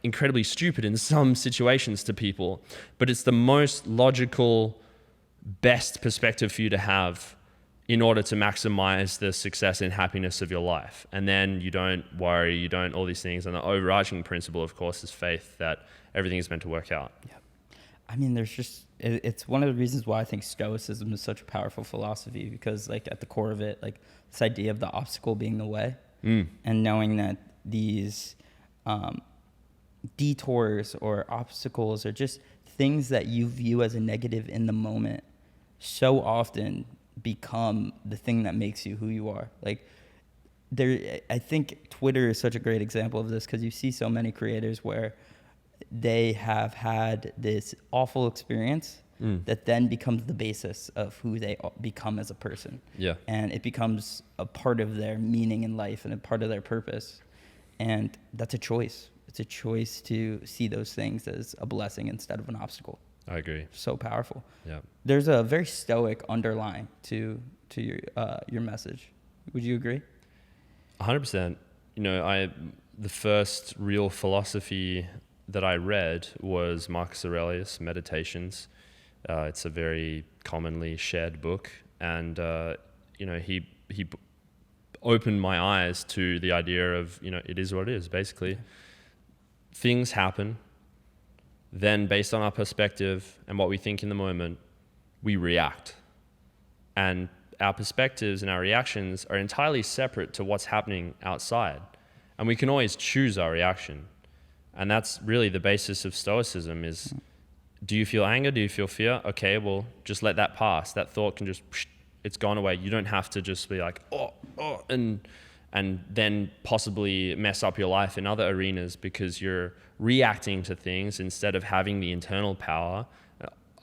incredibly stupid in some situations to people, but it's the most logical, best perspective for you to have in order to maximize the success and happiness of your life. And then you don't worry, you don't all these things. And the overarching principle, of course, is faith that everything is meant to work out. Yeah. I mean, it's one of the reasons why I think Stoicism is such a powerful philosophy, because like at the core of it, like this idea of the obstacle being the way, and knowing that these detours or obstacles are just things that you view as a negative in the moment so often become the thing that makes you who you are. Like I think Twitter is such a great example of this, because you see so many creators where they have had this awful experience that then becomes the basis of who they become as a person. Yeah. And it becomes a part of their meaning in life and a part of their purpose. And that's a choice. It's a choice to see those things as a blessing instead of an obstacle. I agree. So powerful. Yeah. There's a very stoic underline to your message. Would you agree? 100%. You know, the first real philosophy that I read was Marcus Aurelius' Meditations. It's a very commonly shared book, and you know, he opened my eyes to the idea of, you know, it is what it is. Basically, things happen. Then, based on our perspective and what we think in the moment, we react, and our perspectives and our reactions are entirely separate to what's happening outside, and we can always choose our reaction. And that's really the basis of Stoicism is, do you feel anger? Do you feel fear? Okay, well, just let that pass. That thought can just, it's gone away. You don't have to just be like, and then possibly mess up your life in other arenas because you're reacting to things instead of having the internal power.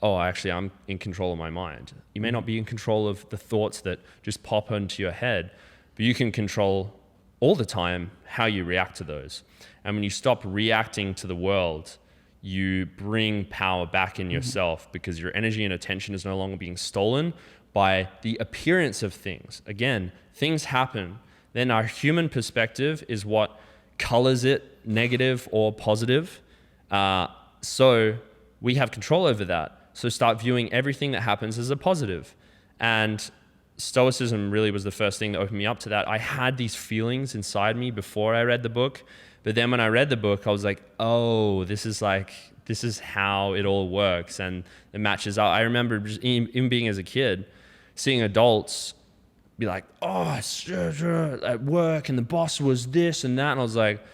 Actually, I'm in control of my mind. You may not be in control of the thoughts that just pop into your head, but you can control all the time how you react to those. And when you stop reacting to the world, you bring power back in yourself, because your energy and attention is no longer being stolen by the appearance of things. Again, things happen. Then our human perspective is what colors it negative or positive. So we have control over that. So start viewing everything that happens as a positive. And Stoicism really was the first thing that opened me up to that. I had these feelings inside me before I read the book. But then when I read the book, I was like, oh, this is how it all works. And it matches up. I remember just even being as a kid, seeing adults be like, at work and the boss was this and that. And I was like,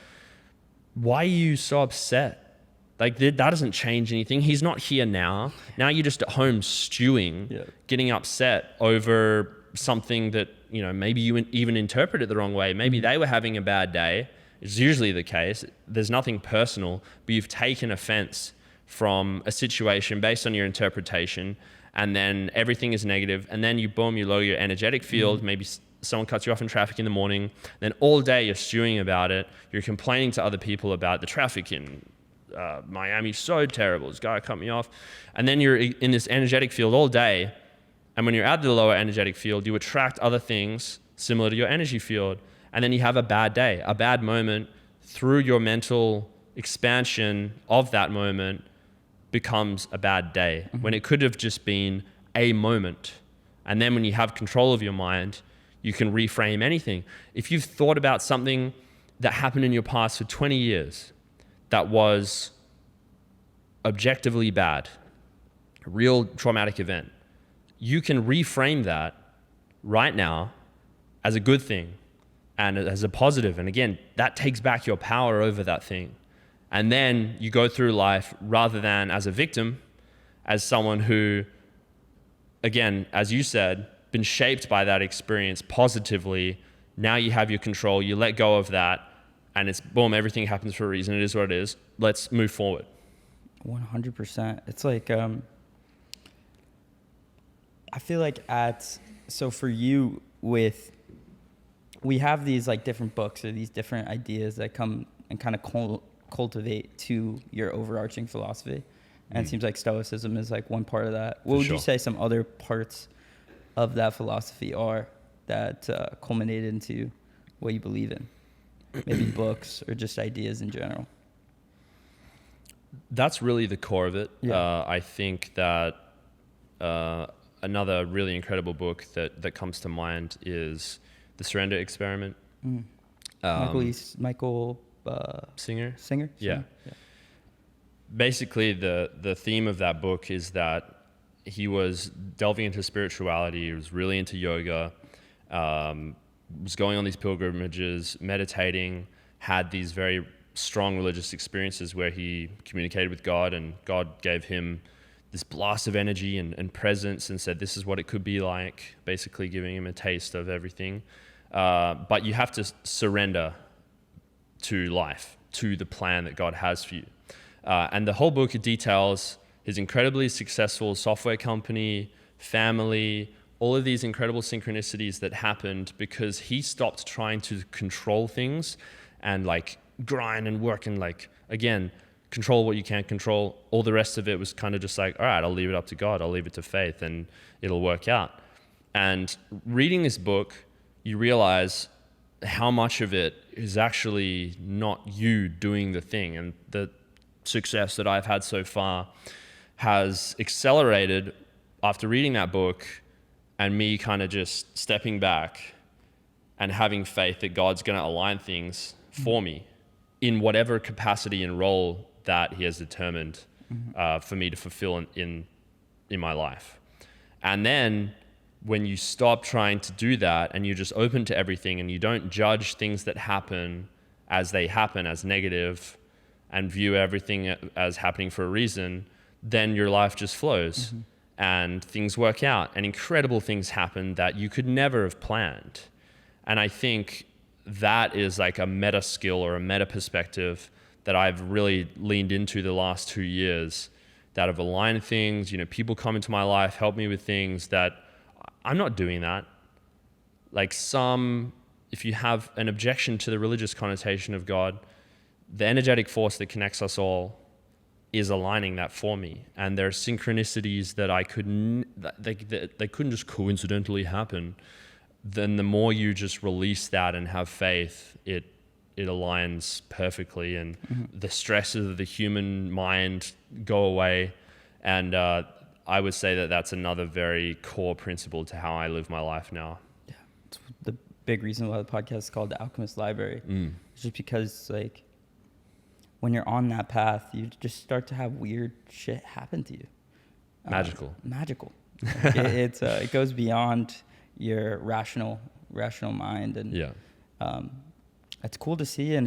why are you so upset? Like, that doesn't change anything. He's not here now. Now you're just at home stewing, getting upset over something that, you know, maybe you even interpreted the wrong way. Maybe they were having a bad day. It's usually the case. There's nothing personal, but you've taken offense from a situation based on your interpretation, and then everything is negative, and then you lower your energetic field. Maybe someone cuts you off in traffic in the morning, then all day you're stewing about it. You're complaining to other people about the traffic in Miami's so terrible. This guy cut me off. And then you're in this energetic field all day, and when you're at the lower energetic field, you attract other things similar to your energy field. And then you have a bad day, a bad moment. Through your mental expansion of that moment becomes a bad day, when it could have just been a moment. And then when you have control of your mind, you can reframe anything. If you've thought about something that happened in your past for 20 years that was objectively bad, a real traumatic event, you can reframe that right now as a good thing and as a positive. And again, that takes back your power over that thing. And then you go through life rather than as a victim, as someone who, again, as you said, been shaped by that experience positively. Now you have your control, you let go of that, and it's boom, everything happens for a reason. It is what it is. Let's move forward. 100%. It's like, I feel like so for you we have these like different books or these different ideas that come and kind of cultivate to your overarching philosophy. And it seems like Stoicism is like one part of that. What would you say some other parts of that philosophy are that culminated into what you believe in? Maybe books or just ideas in general. That's really the core of it. Yeah. I think that another really incredible book that comes to mind is The Surrender Experiment. Michael Singer? Yeah. Basically, the theme of that book is that he was delving into spirituality. He was really into yoga, was going on these pilgrimages, meditating, had these very strong religious experiences where he communicated with God, and God gave him this blast of energy and presence and said, this is what it could be like, basically giving him a taste of everything. But you have to surrender to life, to the plan that God has for you. And the whole book details his incredibly successful software company, family, all of these incredible synchronicities that happened because he stopped trying to control things and like grind and work and like, again, control what you can't control. All the rest of it was kind of just like, all right, I'll leave it up to God. I'll leave it to faith and it'll work out. And reading this book, you realize how much of it is actually not you doing the thing. And the success that I've had so far has accelerated after reading that book and me kind of just stepping back and having faith that God's going to align things for me in whatever capacity and role that he has determined for me to fulfill in my life. And then when you stop trying to do that and you're just open to everything and you don't judge things that happen as they happen as negative and view everything as happening for a reason, then your life just flows and things work out and incredible things happen that you could never have planned. And I think that is like a meta skill or a meta perspective that I've really leaned into the last 2 years that have aligned things. You know, people come into my life, help me with things that I'm not doing that. Like if you have an objection to the religious connotation of God, the energetic force that connects us all is aligning that for me. And there are synchronicities that they couldn't just coincidentally happen. Then the more you just release that and have faith, it aligns perfectly, and the stresses of the human mind go away. And I would say that that's another very core principle to how I live my life now. Yeah, it's the big reason why the podcast is called The Alchemist Library. It's just because like when you're on that path, you just start to have weird shit happen to you. Magical. Like it goes beyond your rational mind, and it's cool to see, and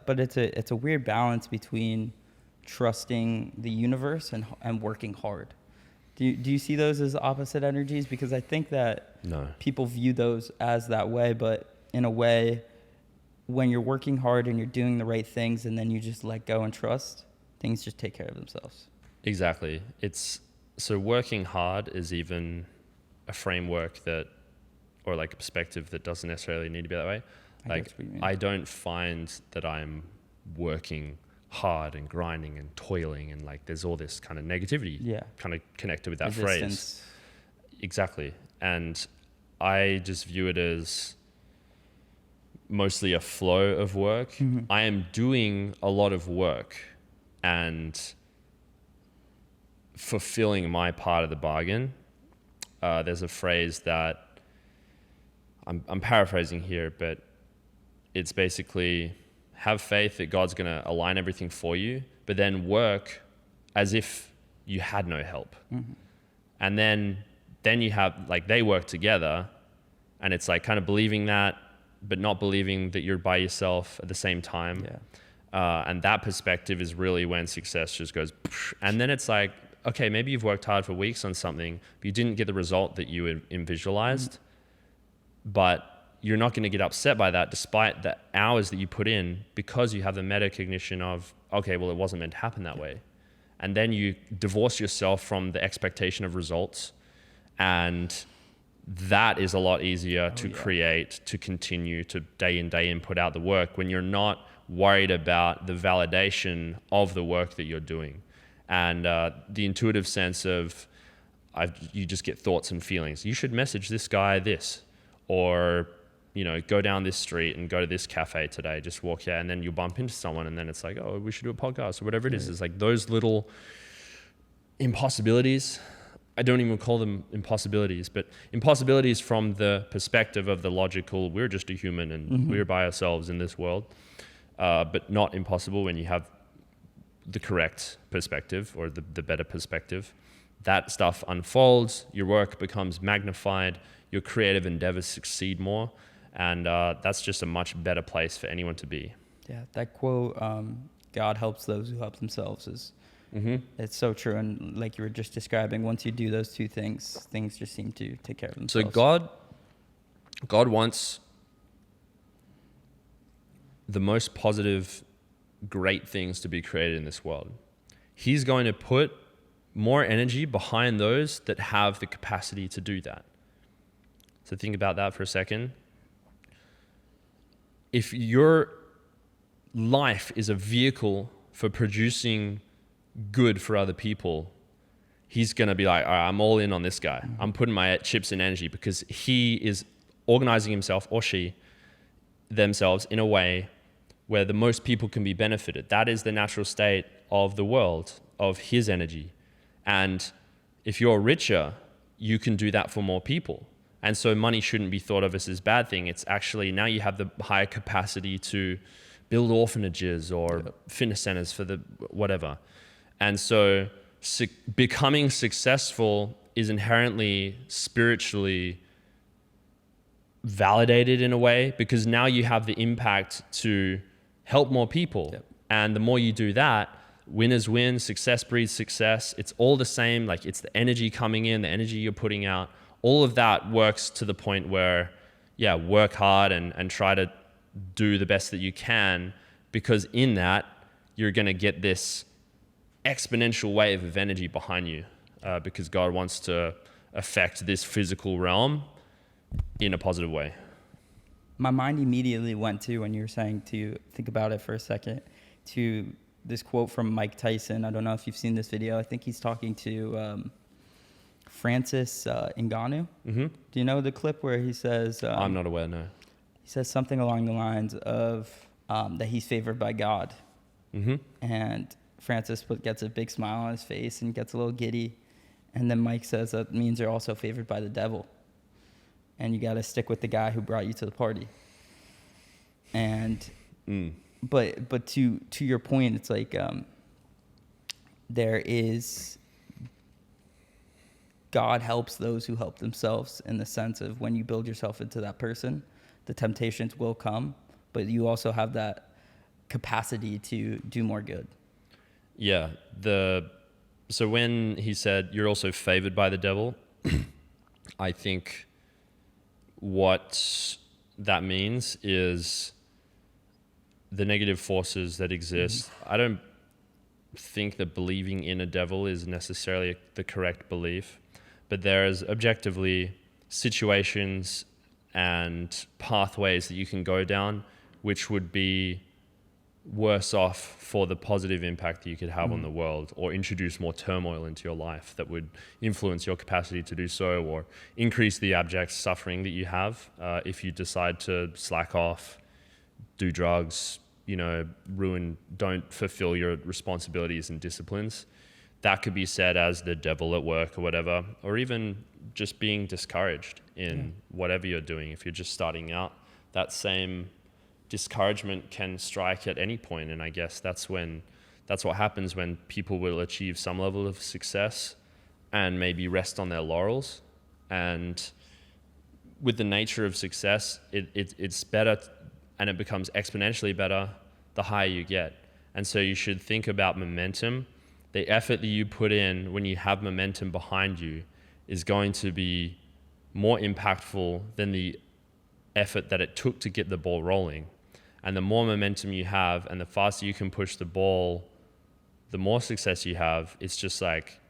but it's a weird balance between trusting the universe and working hard. Do you see those as opposite energies? Because I think that people view those as that way, but in a way, when you're working hard and you're doing the right things and then you just let go and trust, things just take care of themselves. Exactly. So working hard is even a framework or like a perspective that doesn't necessarily need to be that way. Like I don't find that I'm working hard and grinding and toiling and like there's all this kind of negativity kind of connected with that phrase. Exactly. And I just view it as mostly a flow of work. I am doing a lot of work and fulfilling my part of the bargain. There's a phrase that I'm paraphrasing here, but it's basically have faith that God's going to align everything for you, but then work as if you had no help. And then you have like they work together, and it's like kind of believing that, but not believing that you're by yourself at the same time. And that perspective is really when success just goes, and then it's like, okay, maybe you've worked hard for weeks on something, but you didn't get the result that you visualized, but you're not going to get upset by that despite the hours that you put in, because you have the metacognition of, okay, well, it wasn't meant to happen that way. And then you divorce yourself from the expectation of results, and that is a lot easier to create, to continue to day in put out the work when you're not worried about the validation of the work that you're doing. And the intuitive sense of you just get thoughts and feelings. You should message this guy this, or go down this street and go to this cafe today, just walk here, and then you bump into someone, and then it's like, oh, we should do a podcast or whatever it is. It's like those little impossibilities. I don't even call them impossibilities, but impossibilities from the perspective of the logical, we're just a human and we're by ourselves in this world, but not impossible when you have the correct perspective or the better perspective. That stuff unfolds, your work becomes magnified, your creative endeavors succeed more, and that's just a much better place for anyone to be. Yeah, that quote, God helps those who help themselves, is it's so true. And like you were just describing, once you do those two things, things just seem to take care of themselves. So God wants the most positive, great things to be created in this world. He's going to put more energy behind those that have the capacity to do that. So think about that for a second. If your life is a vehicle for producing good for other people, he's going to be like, all right, I'm all in on this guy. I'm putting my chips in energy because he is organizing himself or she themselves in a way where the most people can be benefited. That is the natural state of the world, of his energy. And if you're richer, you can do that for more people. And so money shouldn't be thought of as this bad thing. It's actually, now you have the higher capacity to build orphanages or fitness centers for the whatever. And so becoming successful is inherently spiritually validated in a way, because now you have the impact to help more people. And the more you do that, winners win, success breeds success. It's all the same. Like, it's the energy coming in, the energy you're putting out. All of that works to the point where, work hard and try to do the best that you can, because in that, you're going to get this exponential wave of energy behind you, because God wants to affect this physical realm in a positive way. My mind immediately went to, when you were saying to think about it for a second, to this quote from Mike Tyson. I don't know if you've seen this video. I think he's talking to Francis Ngannou. Do you know the clip where he says... I'm not aware, no. He says something along the lines of that he's favored by God. And Francis gets a big smile on his face and gets a little giddy. And then Mike says that means you're also favored by the devil. And you got to stick with the guy who brought you to the party. And... But to your point, it's like there is... God helps those who help themselves, in the sense of when you build yourself into that person, the temptations will come, but you also have that capacity to do more good. Yeah. So when he said you're also favored by the devil, I think what that means is the negative forces that exist. I don't think that believing in a devil is necessarily the correct belief, but there is objectively situations and pathways that you can go down which would be worse off for the positive impact that you could have on the world, or introduce more turmoil into your life that would influence your capacity to do so, or increase the abject suffering that you have if you decide to slack off, do drugs, don't fulfill your responsibilities and disciplines. That could be said as the devil at work or whatever, or even just being discouraged in whatever you're doing. If you're just starting out, that same discouragement can strike at any point. And I guess that's what happens when people will achieve some level of success and maybe rest on their laurels. And with the nature of success, it's better, and it becomes exponentially better the higher you get. And so you should think about momentum. The effort that you put in when you have momentum behind you is going to be more impactful than the effort that it took to get the ball rolling. And the more momentum you have and the faster you can push the ball, the more success you have. It's just like,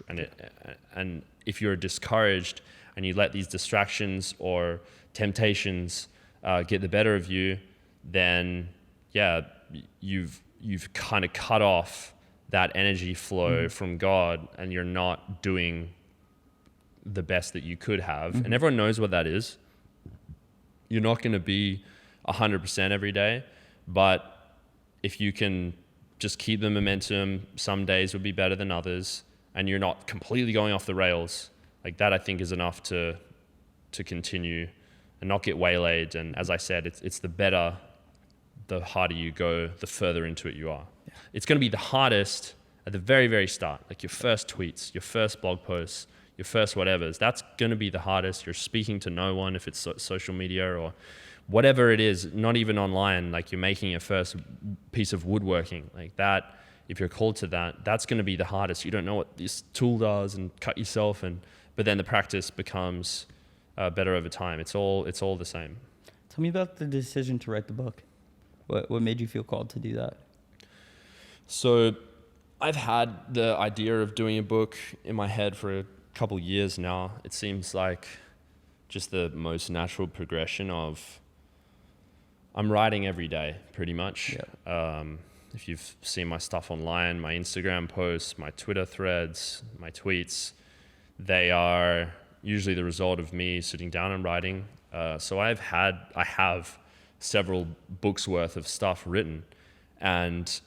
and if you're discouraged and you let these distractions or temptations get the better of you, then you've kind of cut off that energy flow from God, and you're not doing the best that you could have. And everyone knows what that is. You're not going to be 100% every day, but if you can just keep the momentum, some days will be better than others, and you're not completely going off the rails, like that I think is enough to continue and not get waylaid. And as I said, it's the harder you go, the further into it you are. Yeah. It's going to be the hardest at the very, very start, like your first tweets, your first blog posts, your first whatevers. That's going to be the hardest. You're speaking to no one if it's social media or whatever it is, not even online, like you're making your first piece of woodworking, like that. If you're called to that, that's going to be the hardest. You don't know what this tool does and cut yourself, but then the practice becomes better over time. It's all the same. Tell me about the decision to write the book. What made you feel called to do that? So I've had the idea of doing a book in my head for a couple years now. It seems like just the most natural progression of I'm writing every day pretty much. Yeah. If you've seen my stuff online, my Instagram posts, my Twitter threads, my tweets, they are usually the result of me sitting down and writing. So I have several books worth of stuff written, and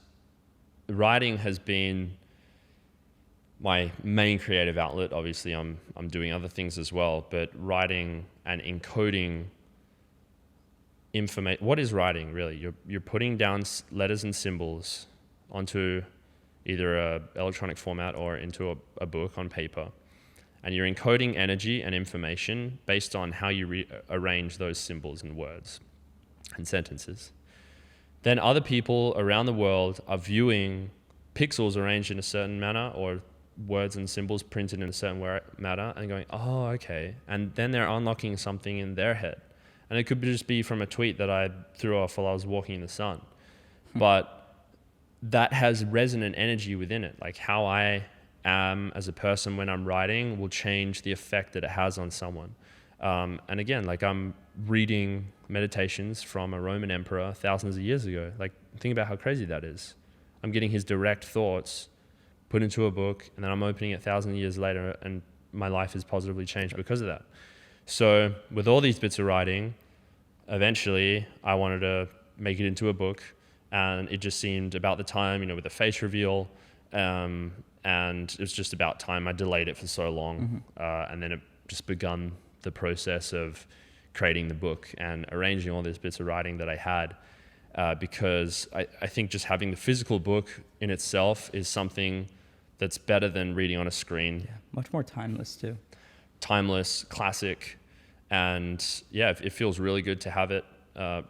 writing has been my main creative outlet. Obviously, I'm doing other things as well, but writing and encoding information. What is writing really? You're putting down letters and symbols onto either a electronic format or into a book on paper, and you're encoding energy and information based on how you arrange those symbols and words and sentences. Then other people around the world are viewing pixels arranged in a certain manner or words and symbols printed in a certain manner and going, oh, okay. And then they're unlocking something in their head. And it could just be from a tweet that I threw off while I was walking in the sun. But that has resonant energy within it. Like how I am as a person when I'm writing will change the effect that it has on someone. And again, like I'm reading meditations from a Roman emperor thousands of years ago. Like think about how crazy that is. I'm getting his direct thoughts put into a book, and then I'm opening it thousands of years later, and my life is positively changed because of that. So with all these bits of writing, eventually I wanted to make it into a book, and it just seemed about the time, with the face reveal, and it was just about time. I delayed it for so long, and then it just begun the process of creating the book and arranging all these bits of writing that I had, because I think just having the physical book in itself is something that's better than reading on a screen. Yeah, much more timeless too. Timeless, classic, and yeah, it feels really good to have it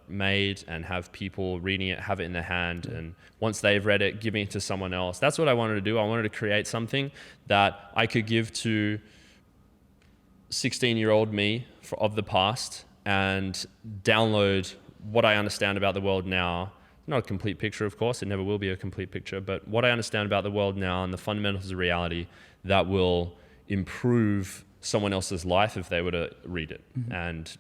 made and have people reading it, have it in their hand, and once they've read it, giving it to someone else. That's what I wanted to do. I wanted to create something that I could give to 16-year-old me of the past and download what I understand about the world now. Not a complete picture, of course, it never will be a complete picture, but what I understand about the world now and the fundamentals of reality that will improve someone else's life if they were to read it and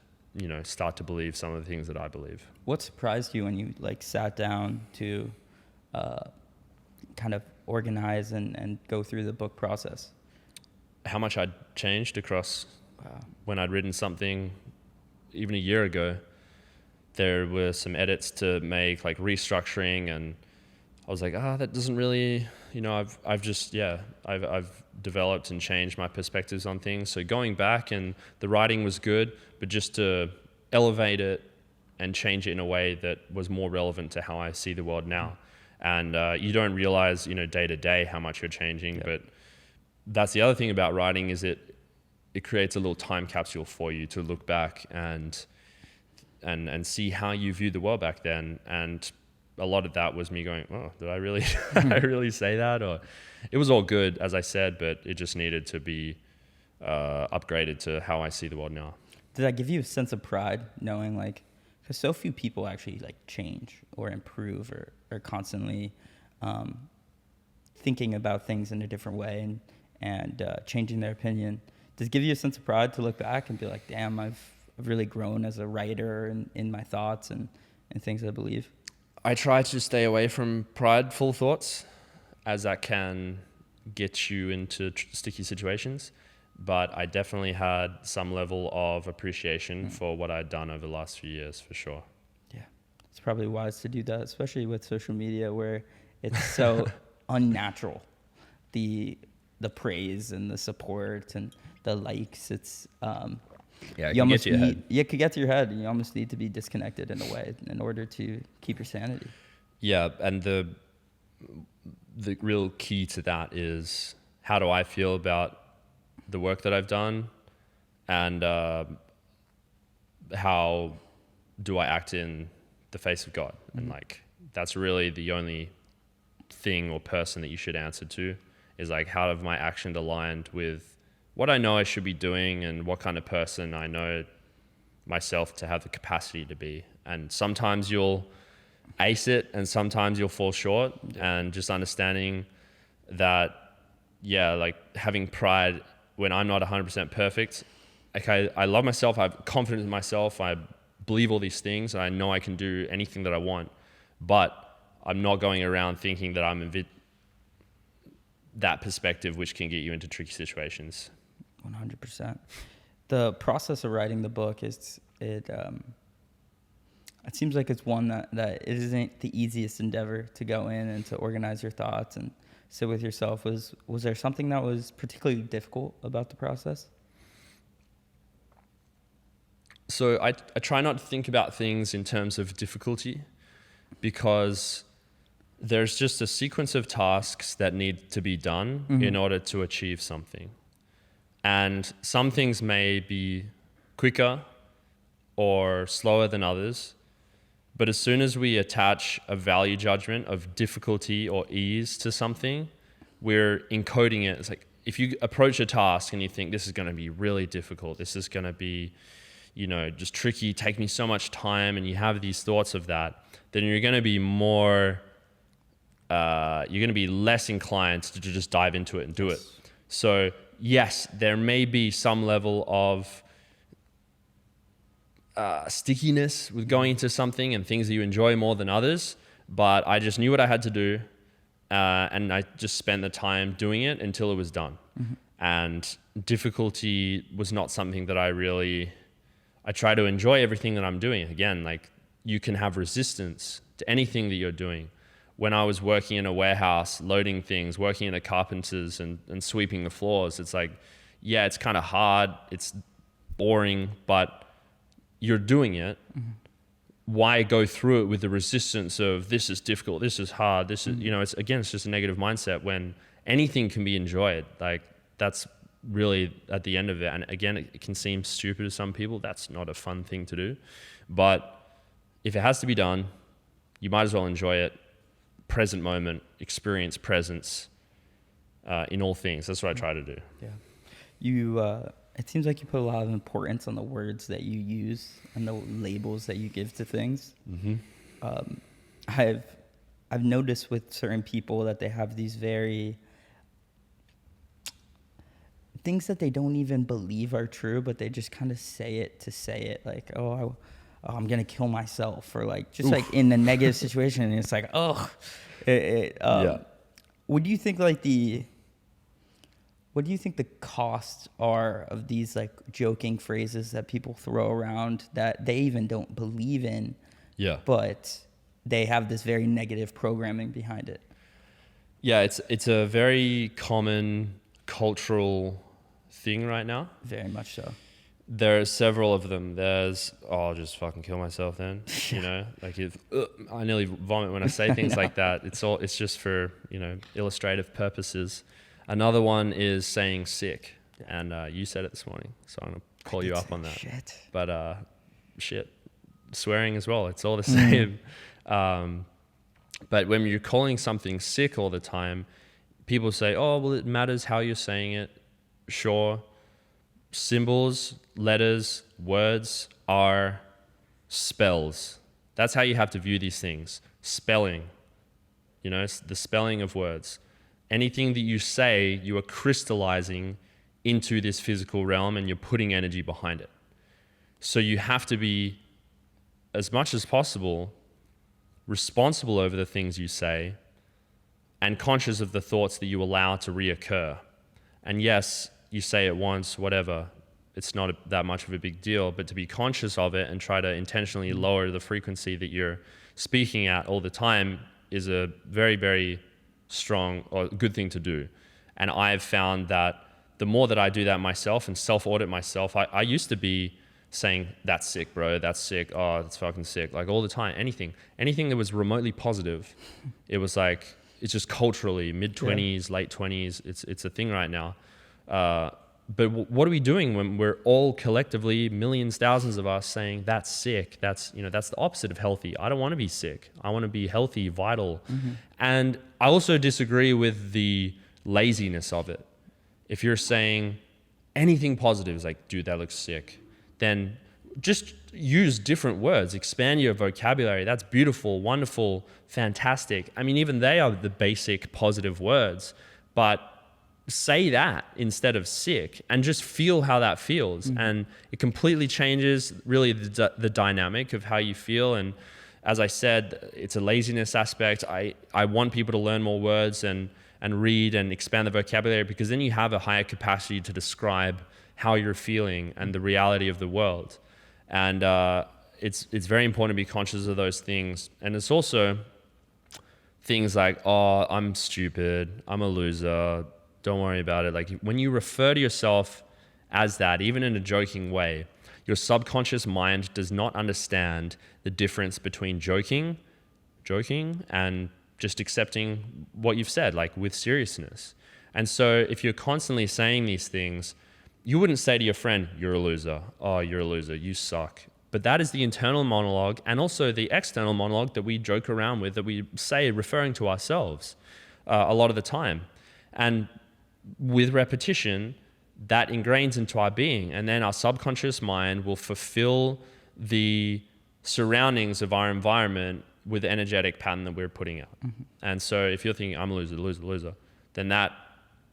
start to believe some of the things that I believe. What surprised you when you sat down to kind of organize and go through the book process? How much I'd changed across when I'd written something even a year ago. There were some edits to make, like restructuring, and I was like, that doesn't really, I've developed and changed my perspectives on things. So going back, and the writing was good, but just to elevate it and change it in a way that was more relevant to how I see the world now. And you don't realize, day to day how much you're changing, but that's the other thing about writing is it creates a little time capsule for you to look back and see how you viewed the world back then. And a lot of that was me going, did I really, I really say that? Or it was all good, as I said, but it just needed to be upgraded to how I see the world now. Did that give you a sense of pride knowing because so few people actually change or improve or constantly thinking about things in a different way and changing their opinion? Does it give you a sense of pride to look back and be like, damn, I've really grown as a writer in my thoughts and things I believe? I try to stay away from prideful thoughts, as that can get you into sticky situations. But I definitely had some level of appreciation for what I'd done over the last few years, for sure. Yeah, it's probably wise to do that, especially with social media where it's so unnatural. The the praise and the support and the likes. It's Yeah, it you can get almost to your need, head. yeah, it could get to your head. You almost need to be disconnected in a way in order to keep your sanity. Yeah, and the real key to that is, how do I feel about the work that I've done, and how do I act in the face of God? And like, that's really the only thing or person that you should answer to, is like, how have my actions aligned with what I know I should be doing and what kind of person I know myself to have the capacity to be. And sometimes you'll ace it and sometimes you'll fall short. And just understanding that, yeah, like having pride when I'm not 100% perfect. Okay, I love myself, I have confidence in myself, I believe all these things, and I know I can do anything that I want, but I'm not going around thinking that I'm in that perspective, which can get you into tricky situations. 100%. The process of writing the book it seems like it's one that it isn't the easiest endeavor to go in and to organize your thoughts and sit with yourself. Was there something that was particularly difficult about the process? So I try not to think about things in terms of difficulty, because there's just a sequence of tasks that need to be done in order to achieve something. And some things may be quicker or slower than others, but as soon as we attach a value judgment of difficulty or ease to something, we're encoding it. It's like, if you approach a task and you think this is going to be really difficult, this is going to be, just tricky, take me so much time, and you have these thoughts of that, then you're going to be less inclined to just dive into it and do it. So yes, there may be some level of stickiness with going into something and things that you enjoy more than others, but I just knew what I had to do, and I just spent the time doing it until it was done. And difficulty was not something that I try to enjoy everything that I'm doing. Again, like, you can have resistance to anything that you're doing. When I was working in a warehouse, loading things, working in a carpenter's and sweeping the floors, it's like, yeah, it's kind of hard, it's boring, but you're doing it. Why go through it with the resistance of this is difficult, this is hard, this is, it's just a negative mindset, when anything can be enjoyed. Like, that's really at the end of it. And again, it can seem stupid to some people. That's not a fun thing to do. But if it has to be done, you might as well enjoy it. Present moment, experience presence in all things. That's what I try to do. Yeah. It seems like you put a lot of importance on the words that you use and the labels that you give to things. I've noticed with certain people that they have these very things that they don't even believe are true, but they just kind of say it to say it. Like, I'm gonna kill myself, or like just like in a negative situation, and it's like, What do you think the costs are of these like joking phrases that people throw around that they even don't believe in? Yeah. But they have this very negative programming behind it. Yeah, it's a very common cultural thing right now. Very much so. There are several of them. There's, I'll just fucking kill myself then. Like I nearly vomit when I say things like that. It's just for, illustrative purposes. Another one is saying sick. And you said it this morning, so I'm going to call you up on that. Shit. But shit. Swearing as well. It's all the same. But when you're calling something sick all the time, people say, oh, well, it matters how you're saying it. Sure. Symbols, letters, words are spells. That's how you have to view these things. Spelling, the spelling of words. Anything that you say, you are crystallizing into this physical realm and you're putting energy behind it. So you have to be, as much as possible, responsible over the things you say and conscious of the thoughts that you allow to reoccur. And yes, you say it once, whatever, it's not that much of a big deal, but to be conscious of it and try to intentionally lower the frequency that you're speaking at all the time is a very, very strong or good thing to do. And I've found that the more that I do that myself and self-audit myself, I used to be saying, that's sick, bro, that's sick, oh, that's fucking sick, like all the time, anything that was remotely positive, it was like, it's just culturally, mid-20s, late 20s, it's a thing right now. But what are we doing when we're all collectively, millions, thousands of us saying, that's sick, that's the opposite of healthy. I don't want to be sick. I want to be healthy, vital. And I also disagree with the laziness of it. If you're saying anything positive is like, dude, that looks sick, then just use different words, expand your vocabulary. That's beautiful, wonderful, fantastic. I mean, even they are the basic positive words, but say that instead of sick and just feel how that feels. And it completely changes really the dynamic of how you feel. And as I said, it's a laziness aspect. I want people to learn more words and read and expand the vocabulary, because then you have a higher capacity to describe how you're feeling and the reality of the world. And it's very important to be conscious of those things. And it's also things like, oh, I'm stupid, I'm a loser, don't worry about it. Like when you refer to yourself as that, even in a joking way, your subconscious mind does not understand the difference between joking and just accepting what you've said, like with seriousness. And so if you're constantly saying these things, you wouldn't say to your friend, you're a loser. Oh, you're a loser. You suck. But that is the internal monologue and also the external monologue that we joke around with, that we say referring to ourselves a lot of the time. And with repetition, that ingrains into our being. And then our subconscious mind will fulfill the surroundings of our environment with the energetic pattern that we're putting out. And so if you're thinking, I'm a loser, then that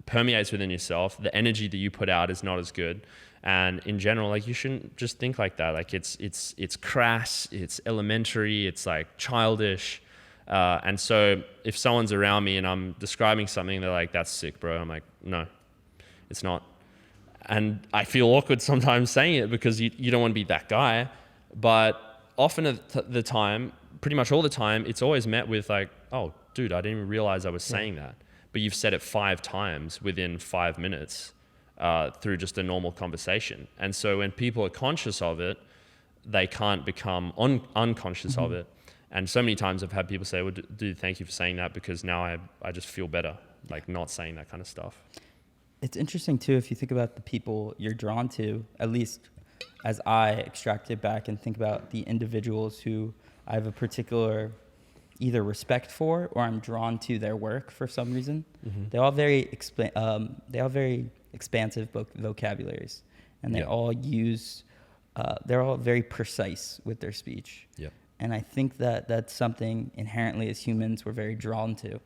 permeates within yourself. The energy that you put out is not as good. And in general, like you shouldn't just think like that. Like it's crass, it's elementary, it's like childish. And so if someone's around me and I'm describing something, they're like, that's sick, bro. I'm like, no, it's not. And I feel awkward sometimes saying it because you don't want to be that guy. But often at the time, pretty much all the time, it's always met with like, oh, dude, I didn't even realize I was saying that. But you've said it 5 times within 5 minutes through just a normal conversation. And so when people are conscious of it, they can't become unconscious of it. And so many times I've had people say, well, dude, thank you for saying that, because now I just feel better, like not saying that kind of stuff. It's interesting too, if you think about the people you're drawn to, at least as I extract it back and think about the individuals who I have a particular either respect for or I'm drawn to their work for some reason. They all very expansive vocabularies, and they all use, they're all very precise with their speech. And I think that that's something inherently as humans we're very drawn to.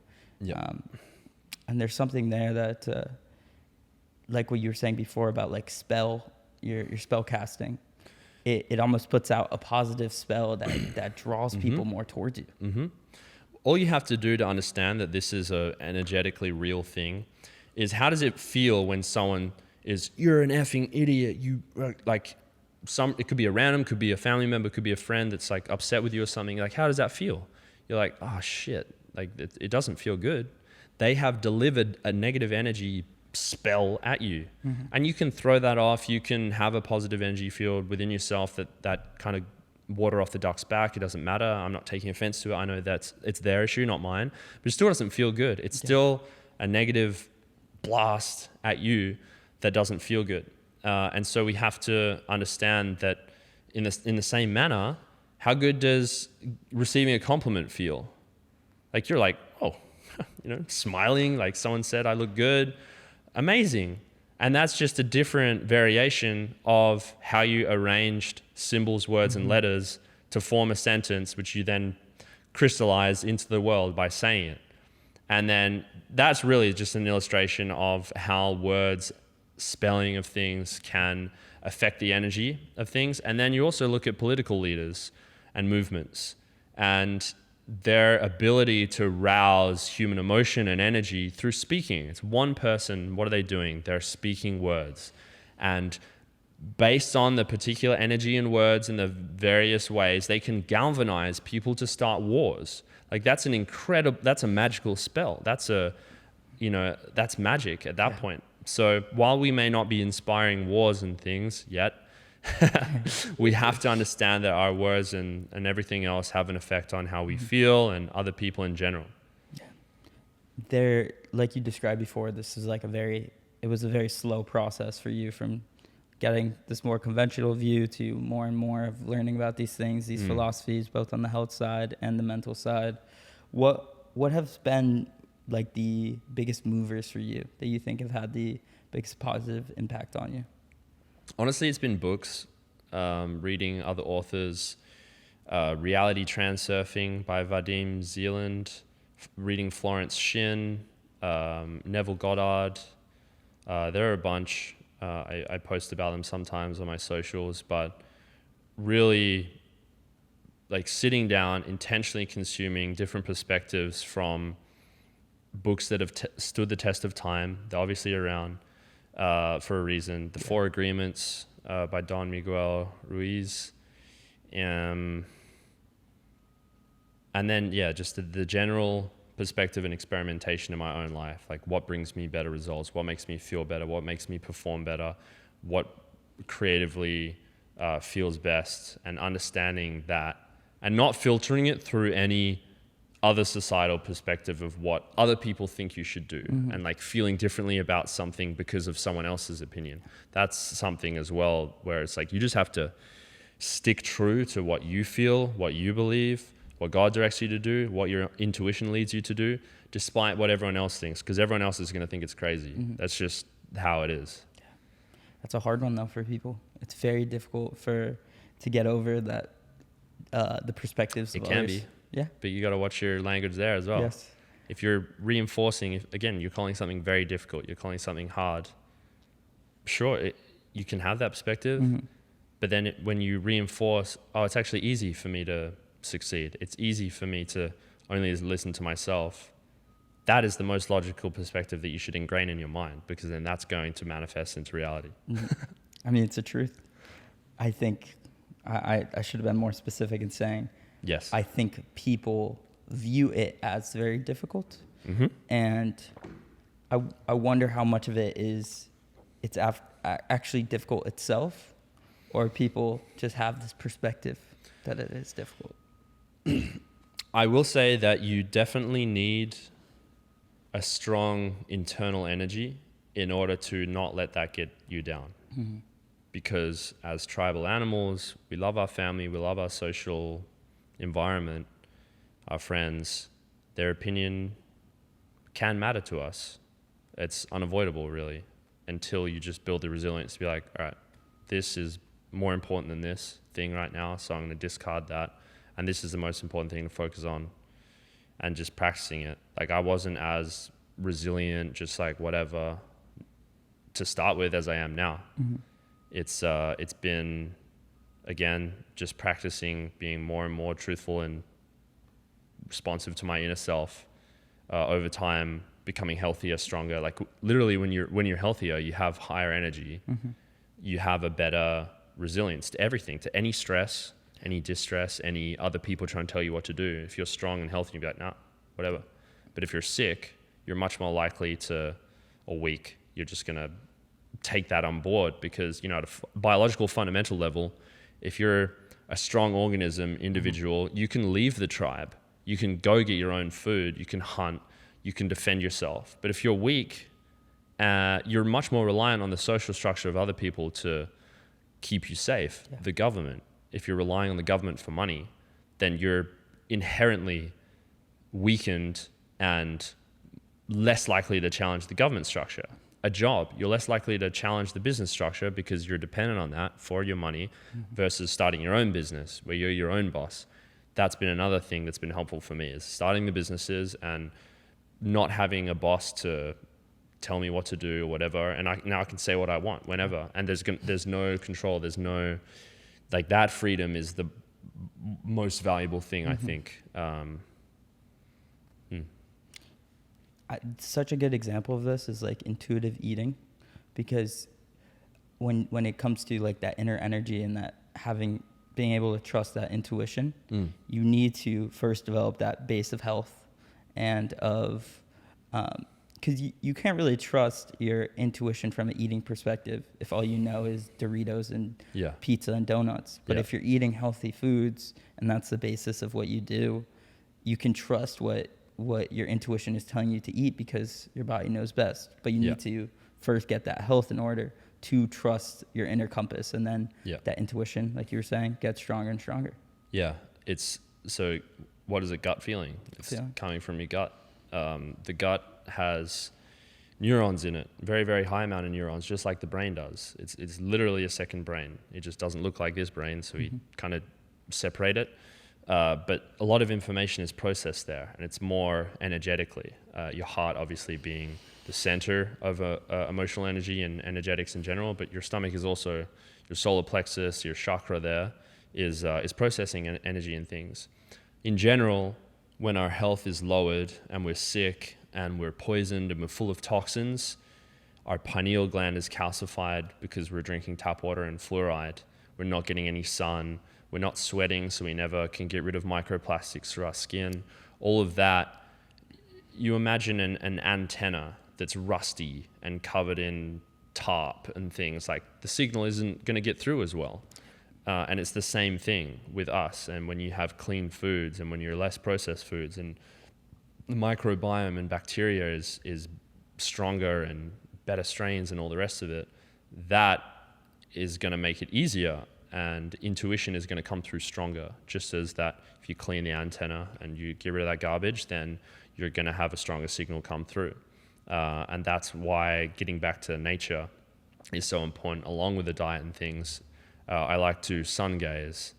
And there's something there that, like what you were saying before about like your spell casting, it almost puts out a positive spell that draws people more towards you. All you have to do to understand that this is a energetically real thing is, how does it feel when someone is, you're an effing idiot, you like, it could be a random, could be a family member, could be a friend that's like upset with you or something. Like, how does that feel? You're like, oh shit, like it doesn't feel good. They have delivered a negative energy spell at you, and you can throw that off. You can have a positive energy field within yourself that kind of water off the duck's back. It doesn't matter. I'm not taking offense to it. I know it's their issue, not mine, but it still doesn't feel good. It's still a negative blast at you that doesn't feel good. And so we have to understand that in the same manner, how good does receiving a compliment feel? Like you're like, oh, smiling, like someone said, I look good, amazing. And that's just a different variation of how you arranged symbols, words, and letters to form a sentence, which you then crystallize into the world by saying it. And then that's really just an illustration of how words, spelling of things can affect the energy of things. And then you also look at political leaders and movements and their ability to rouse human emotion and energy through speaking. It's one person, what are they doing? They're speaking words. And based on the particular energy and words in the various ways, they can galvanize people to start wars. Like that's a magical spell. That's a that's magic at that point. So while we may not be inspiring wars and things yet, we have to understand that our words and everything else have an effect on how we feel and other people in general. There, like you described before, this is like it was a very slow process for you from getting this more conventional view to more and more of learning about these things, these philosophies, both on the health side and the mental side. What have been like the biggest movers for you that you think have had the biggest positive impact on you? Honestly, it's been books, reading other authors, Reality Transurfing by Vadim Zeland, reading Florence Shin, Neville Goddard. There are a bunch. I post about them sometimes on my socials, but really like sitting down, intentionally consuming different perspectives from books that have stood the test of time. They're obviously around for a reason. The Four Agreements by Don Miguel Ruiz. And then, just the general perspective and experimentation in my own life. Like what brings me better results, what makes me feel better, what makes me perform better, what creatively feels best, and understanding that and not filtering it through any other societal perspective of what other people think you should do, and like feeling differently about something because of someone else's opinion. That's something as well where it's like you just have to stick true to what you feel, what you believe, what God directs you to do, what your intuition leads you to do, despite what everyone else thinks, because everyone else is going to think it's crazy. That's just how it is. Yeah. That's a hard one though for people. It's very difficult to get over that, the perspectives of others. It can be. Yeah. But you got to watch your language there as well. Yes. If you're reinforcing, again, you're calling something very difficult, you're calling something hard, sure, you can have that perspective, but then when you reinforce, it's actually easy for me to succeed. It's easy for me to only listen to myself. That is the most logical perspective that you should ingrain in your mind, because then that's going to manifest into reality. I mean, it's the truth. I think I should have been more specific in saying, yes, I think people view it as very difficult. And I wonder how much of it is it's actually difficult itself, or people just have this perspective that it is difficult. I will say that you definitely need a strong internal energy in order to not let that get you down. Because as tribal animals, we love our family, we love our social environment, our friends. Their opinion can matter to us. It's unavoidable, really, until you just build the resilience to be like, all right, this is more important than this thing right now, so I'm going to discard that. And this is the most important thing to focus on, and just practicing it. Like I wasn't as resilient, just like whatever, to start with as I am now. It's been, again, just practicing being more and more truthful and responsive to my inner self over time, becoming healthier, stronger. Like literally when you're healthier, you have higher energy, you have a better resilience to everything, to any stress, any distress, any other people trying to tell you what to do. If you're strong and healthy, you'll be like, nah, whatever. But if you're sick, you're much more likely or weak, you're just going to take that on board, because, at a biological fundamental level, if you're a strong organism, individual, you can leave the tribe. You can go get your own food. You can hunt. You can defend yourself. But if you're weak, you're much more reliant on the social structure of other people to keep you safe. The government. If you're relying on the government for money, then you're inherently weakened and less likely to challenge the government structure. A job, you're less likely to challenge the business structure because you're dependent on that for your money, versus starting your own business where you're your own boss. That's been another thing that's been helpful for me, is starting the businesses and not having a boss to tell me what to do or whatever. And now I can say what I want whenever. And there's no control. There's no, like, that freedom is the most valuable thing, I think. Such a good example of this is like intuitive eating, because when it comes to like that inner energy and that being able to trust that intuition, you need to first develop that base of health and of because you can't really trust your intuition from an eating perspective if all you know is Doritos and pizza and donuts. But if you're eating healthy foods and that's the basis of what you do, you can trust what your intuition is telling you to eat because your body knows best. But you need to first get that health in order to trust your inner compass, and then that intuition, like you were saying, gets stronger and stronger. Yeah, so what is a gut feeling? It's coming from your gut. The gut has neurons in it, very, very high amount of neurons, just like the brain does. It's literally a second brain. It just doesn't look like this brain, so we kind of separate it. But a lot of information is processed there, and it's more energetically. Your heart obviously being the center of emotional energy and energetics in general, but your stomach is also your solar plexus, your chakra there is processing energy and things. In general, when our health is lowered and we're sick and we're poisoned and we're full of toxins, our pineal gland is calcified because we're drinking tap water and fluoride. We're not getting any sun. We're not sweating, so we never can get rid of microplastics through our skin. All of that, you imagine an antenna that's rusty and covered in tarp and things, like the signal isn't going to get through as well. And it's the same thing with us. And when you have clean foods and when you're less processed foods and the microbiome and bacteria is stronger and better strains and all the rest of it, that is going to make it easier, and intuition is going to come through stronger. Just as that if you clean the antenna and you get rid of that garbage, then you're going to have a stronger signal come through. And that's why getting back to nature is so important, along with the diet and things. I like to sun gaze,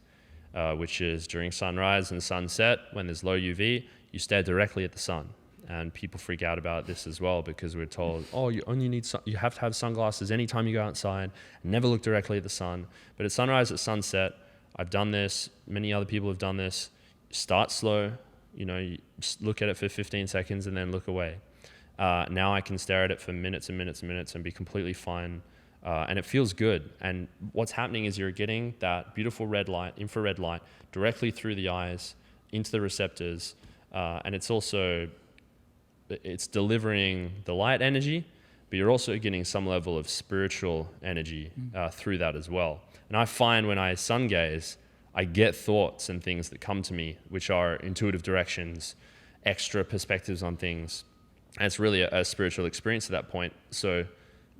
which is during sunrise and sunset, when there's low UV, you stare directly at the sun. And people freak out about this as well, because we're told, you have to have sunglasses anytime you go outside, never look directly at the sun. But at sunrise, at sunset, I've done this, many other people have done this. Start slow, you just look at it for 15 seconds and then look away. Now I can stare at it for minutes and minutes and minutes and be completely fine. And it feels good. And what's happening is you're getting that beautiful red light, infrared light, directly through the eyes into the receptors. And it's delivering the light energy, but you're also getting some level of spiritual energy through that as well. And I find when I sun gaze, I get thoughts and things that come to me, which are intuitive directions, extra perspectives on things. And it's really a spiritual experience at that point. So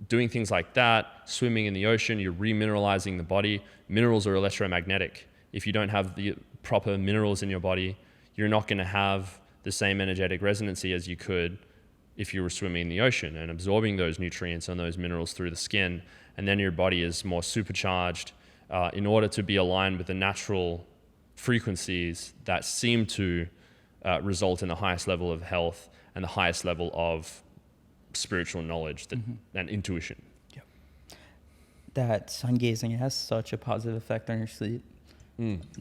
doing things like that, swimming in the ocean, you're remineralizing the body. Minerals are electromagnetic. If you don't have the proper minerals in your body, you're not going to have the same energetic resonancy as you could if you were swimming in the ocean and absorbing those nutrients and those minerals through the skin. And then your body is more supercharged in order to be aligned with the natural frequencies that seem to result in the highest level of health and the highest level of spiritual knowledge and intuition. Yeah. That sun gazing has such a positive effect on your sleep.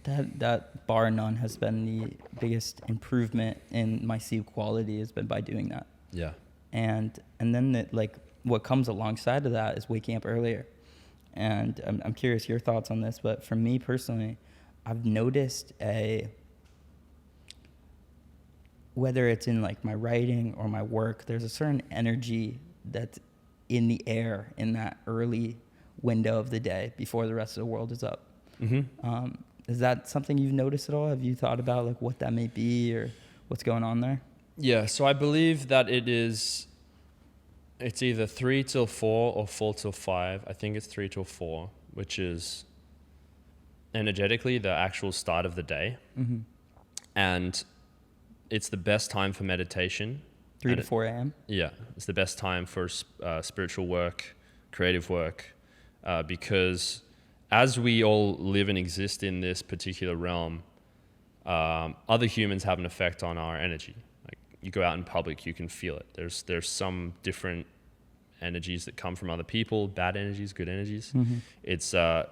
That bar none has been the biggest improvement in my sleep quality, has been by doing that. Yeah. And then what comes alongside of that is waking up earlier. And I'm curious your thoughts on this, but for me personally, I've noticed whether it's in like my writing or my work, there's a certain energy that's in the air in that early window of the day before the rest of the world is up. Is that something you've noticed at all? Have you thought about like what that may be or what's going on there? Yeah, so I believe that it's either 3 till 4 or 4 till 5. I think it's 3 till 4, which is energetically the actual start of the day. And it's the best time for meditation. 3 to 4 a.m.? Yeah, it's the best time for spiritual work, creative work, because as we all live and exist in this particular realm, other humans have an effect on our energy. Like you go out in public, you can feel it. There's some different energies that come from other people, bad energies, good energies. It's the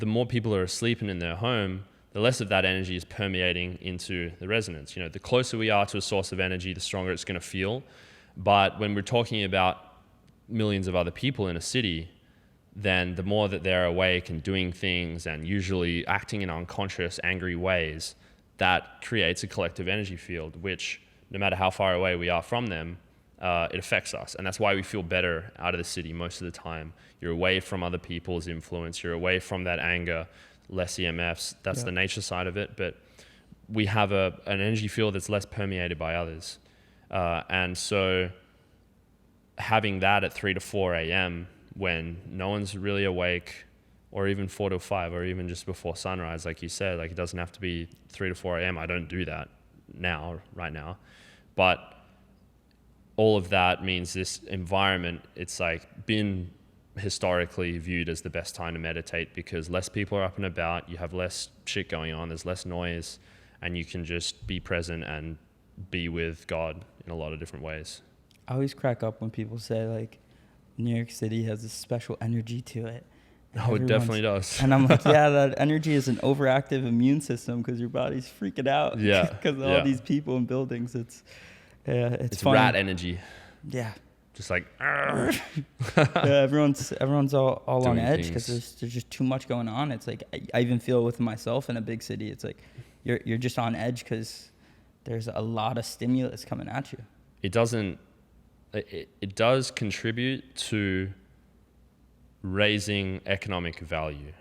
more people are asleep and in their home, the less of that energy is permeating into the resonance. The closer we are to a source of energy, the stronger it's going to feel. But when we're talking about millions of other people in a city, then the more that they're awake and doing things and usually acting in unconscious, angry ways, that creates a collective energy field, which no matter how far away we are from them, it affects us. And that's why we feel better out of the city most of the time. You're away from other people's influence. You're away from that anger, less EMFs. That's the nature side of it. But we have an energy field that's less permeated by others. And so having that at 3 to 4 a.m. when no one's really awake, or even 4 to 5, or even just before sunrise, like you said, like it doesn't have to be 3 to 4 a.m. I don't do that right now. But all of that means this environment, it's like been historically viewed as the best time to meditate, because less people are up and about, you have less shit going on, there's less noise, and you can just be present and be with God in a lot of different ways. I always crack up when people say like New York City has a special energy to it. Oh, it definitely does. And I'm like, yeah, that energy is an overactive immune system because your body's freaking out. Yeah. Because of all these people and buildings. It's funny. Rat energy. Yeah. Just like, yeah, everyone's all on edge because there's just too much going on. It's like I even feel with myself in a big city. It's like you're just on edge because there's a lot of stimulus coming at you. It does contribute to raising economic value,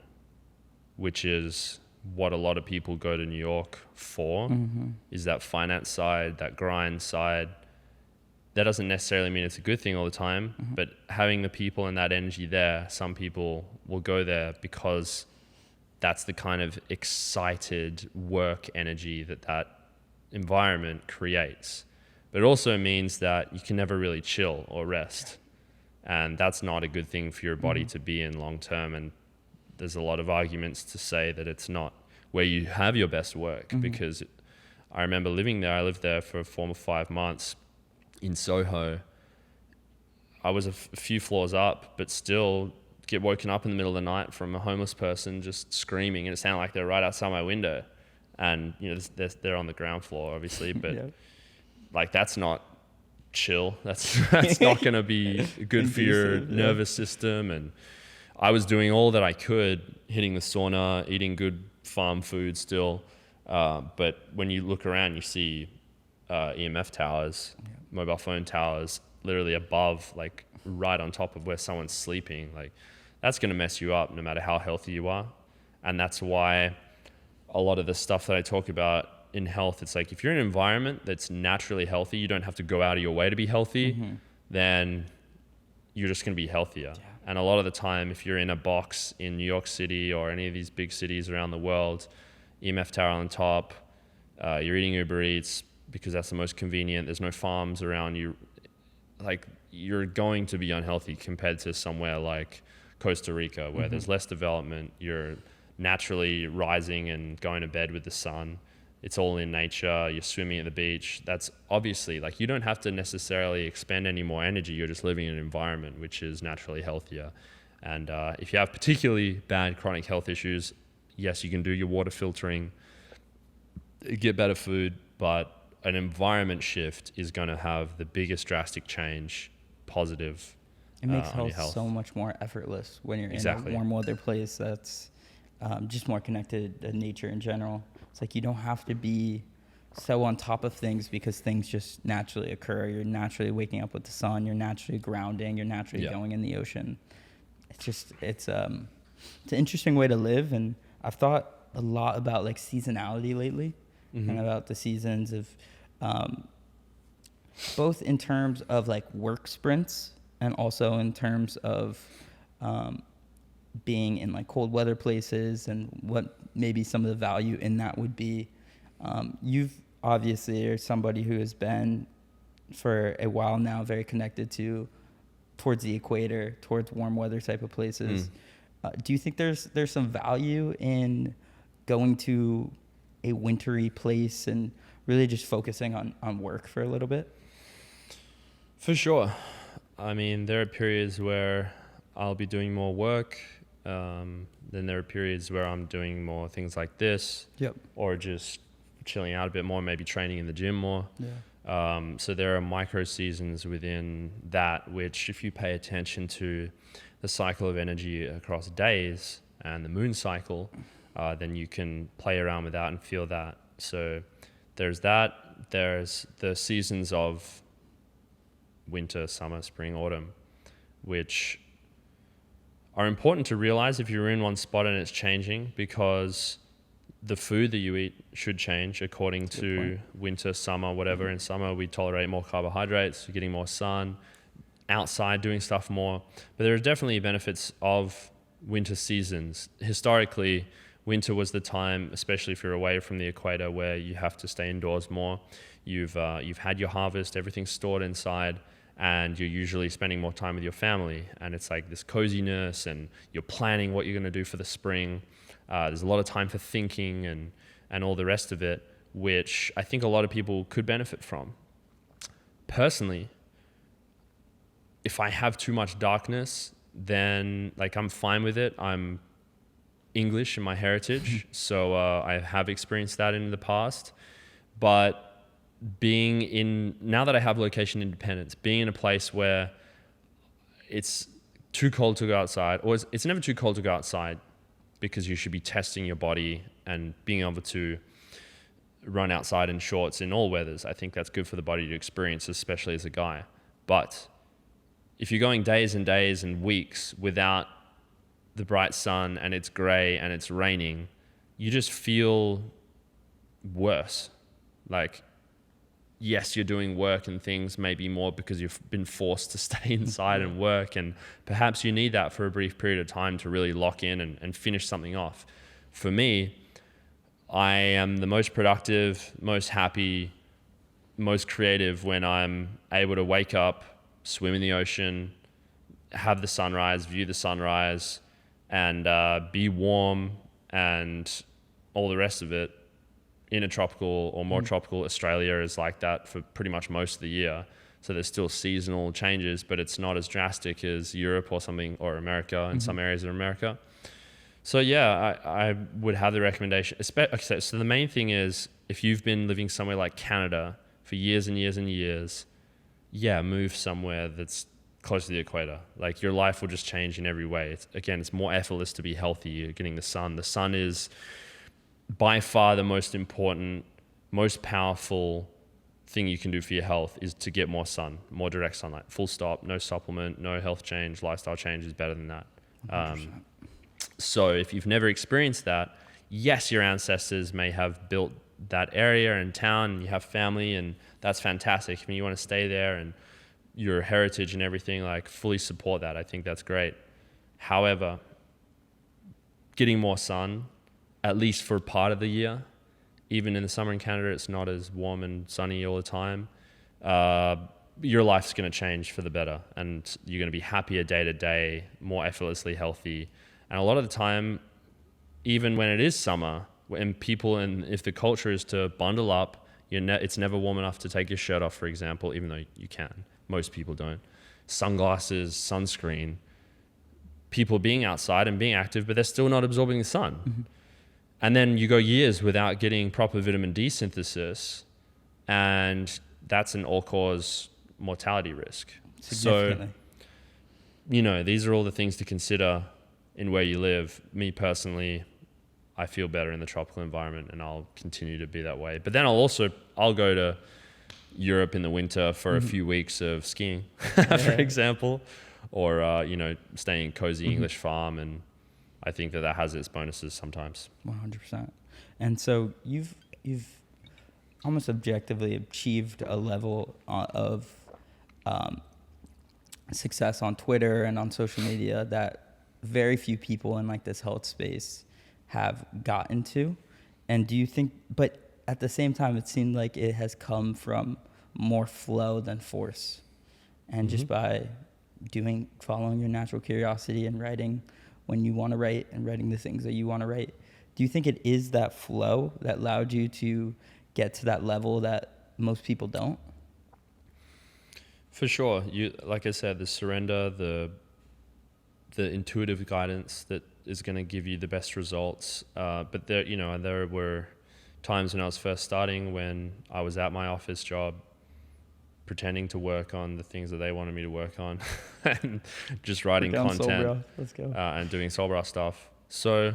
which is what a lot of people go to New York for, is that finance side, that grind side. That doesn't necessarily mean it's a good thing all the time, but having the people and that energy there, some people will go there because that's the kind of excited work energy that environment creates. But it also means that you can never really chill or rest. And that's not a good thing for your body to be in long term. And there's a lot of arguments to say that it's not where you have your best work, because I remember living there. I lived there for 4 or 5 months in Soho. I was a few floors up, but still get woken up in the middle of the night from a homeless person just screaming, and it sounded like they're right outside my window. And you know, they're on the ground floor, obviously, but like that's not chill. That's not going to be good for your nervous system. And I was doing all that I could, hitting the sauna, eating good farm food still. But when you look around, you see EMF towers, mobile phone towers, literally above, like right on top of where someone's sleeping. Like that's going to mess you up no matter how healthy you are. And that's why a lot of the stuff that I talk about in health, it's like if you're in an environment that's naturally healthy, you don't have to go out of your way to be healthy, then you're just going to be healthier. And a lot of the time, if you're in a box in New York City or any of these big cities around the world, EMF tower on top, you're eating Uber Eats because that's the most convenient, there's no farms around you, like you're going to be unhealthy compared to somewhere like Costa Rica where there's less development, you're naturally rising and going to bed with the sun. It's all in nature, you're swimming at the beach. That's obviously, like, you don't have to necessarily expend any more energy. You're just living in an environment which is naturally healthier. And if you have particularly bad chronic health issues, yes, you can do your water filtering, get better food, but an environment shift is going to have the biggest drastic change, positive. It makes health so much more effortless when you're in a warm weather place that's just more connected to nature in general. It's like you don't have to be so on top of things because things just naturally occur. You're naturally waking up with the sun. You're naturally grounding. You're naturally going in the ocean. It's an interesting way to live. And I've thought a lot about like seasonality lately and about the seasons of both in terms of like work sprints and also in terms of being in like cold weather places and what maybe some of the value in that would be. You've obviously are somebody who has been for a while now very connected towards the equator, towards warm weather type of places. Do you think there's some value in going to a wintry place and really just focusing on work for a little bit? For sure. I mean, there are periods where I'll be doing more work. Then there are periods where I'm doing more things like this, or just chilling out a bit more, maybe training in the gym more. So there are micro seasons within that, which if you pay attention to the cycle of energy across days and the moon cycle, then you can play around with that and feel that. So there's that. There's the seasons of winter, summer, spring, autumn, which are important to realize if you're in one spot and it's changing, because the food that you eat should change according to winter, summer, whatever. In summer, we tolerate more carbohydrates, you're getting more sun, outside doing stuff more. But there are definitely benefits of winter seasons. Historically, winter was the time, especially if you're away from the equator, where you have to stay indoors more. You've had your harvest, everything's stored inside, and you're usually spending more time with your family. And it's like this coziness, and you're planning what you're going to do for the spring. There's a lot of time for thinking and all the rest of it, which I think a lot of people could benefit from. Personally, if I have too much darkness, then like I'm fine with it. I'm English in my heritage, so I have experienced that in the past. But now that I have location independence, being in a place where it's too cold to go outside, or it's never too cold to go outside, because you should be testing your body and being able to run outside in shorts in all weathers. I think that's good for the body to experience, especially as a guy. But if you're going days and days and weeks without the bright sun, and it's gray and it's raining, you just feel worse. Like, yes, you're doing work and things maybe more because you've been forced to stay inside and work, and perhaps you need that for a brief period of time to really lock in and finish something off. For me, I am the most productive, most happy, most creative when I'm able to wake up, swim in the ocean, have the sunrise, view the sunrise, and be warm and all the rest of it. In a tropical or more tropical, Australia is like that for pretty much most of the year. So there's still seasonal changes, but it's not as drastic as Europe or something, or America in some areas of America. So yeah, I would have the recommendation. Okay, so the main thing is, if you've been living somewhere like Canada for years and years and years, yeah, move somewhere that's close to the equator. Like, your life will just change in every way. It's more effortless to be healthy. You're getting the sun. The sun is by far the most important, most powerful thing you can do for your health, is to get more sun, more direct sunlight. Full stop. No supplement, no health change. Lifestyle change is better than that. So if you've never experienced that, yes, your ancestors may have built that area and town, and you have family, and that's fantastic. I mean, you want to stay there, and your heritage and everything, like, fully support that. I think that's great. However, getting more sun, at least for part of the year, even in the summer in Canada, it's not as warm and sunny all the time. Your life's going to change for the better, and you're going to be happier day to day, more effortlessly healthy. And a lot of the time, even when it is summer, and if the culture is to bundle up, it's never warm enough to take your shirt off, for example, even though you can. Most people don't. Sunglasses, sunscreen, people being outside and being active, but they're still not absorbing the sun. Mm-hmm. And then you go years without getting proper vitamin D synthesis, and that's an all-cause mortality risk. So, these are all the things to consider in where you live. Me personally, I feel better in the tropical environment, and I'll continue to be that way. But then I'll go to Europe in the winter for a few weeks of skiing, for example, or staying in cozy English farm, and I think that has its bonuses sometimes. 100%. And so you've almost objectively achieved a level of success on Twitter and on social media that very few people in like this health space have gotten to. And do you think, but at the same time, it seemed like it has come from more flow than force. And just by following your natural curiosity and writing when you want to write and writing the things that you want to write, do you think it is that flow that allowed you to get to that level that most people don't? For sure. Like I said, the surrender, the intuitive guidance that is going to give you the best results. But there were times when I was first starting, when I was at my office job, pretending to work on the things that they wanted me to work on, and just writing content. Let's go. And doing Brah stuff. So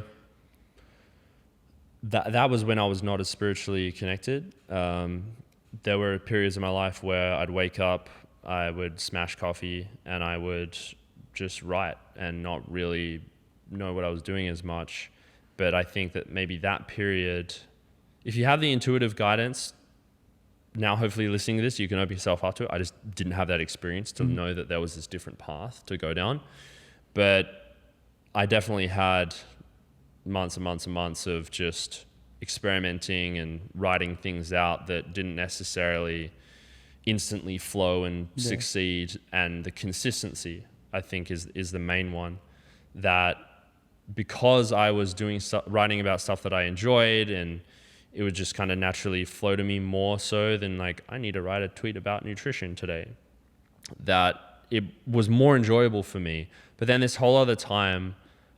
that was when I was not as spiritually connected. There were periods in my life where I'd wake up I would smash coffee and I would just write and not really know what I was doing as much. But I think that maybe that period, if you have the intuitive guidance, now hopefully listening to this, you can open yourself up to it. I just didn't have that experience to know that there was this different path to go down. But I definitely had months and months and months of just experimenting and writing things out that didn't necessarily instantly flow and succeed. And the consistency, I think, is the main one. That because I was writing about stuff that I enjoyed, and it would just kind of naturally flow to me more so than like, I need to write a tweet about nutrition today, that it was more enjoyable for me. But then this whole other time,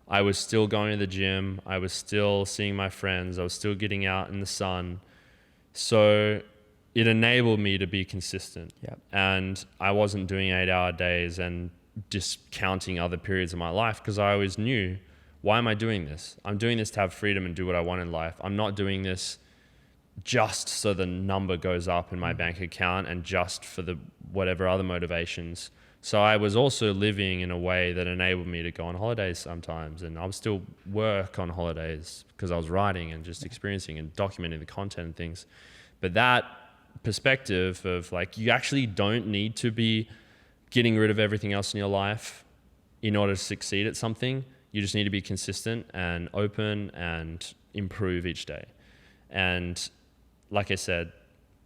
I was still going to the gym. I was still seeing my friends. I was still getting out in the sun. So it enabled me to be consistent. Yep. And I wasn't doing 8-hour days and discounting other periods of my life, because I always knew, why am I doing this? I'm doing this to have freedom and do what I want in life. I'm not doing this just so the number goes up in my bank account and just for the whatever other motivations. So I was also living in a way that enabled me to go on holidays sometimes, and I would still work on holidays because I was writing and just experiencing and documenting the content and things. But that perspective of like, you actually don't need to be getting rid of everything else in your life in order to succeed at something. You just need to be consistent and open and improve each day. And like I said,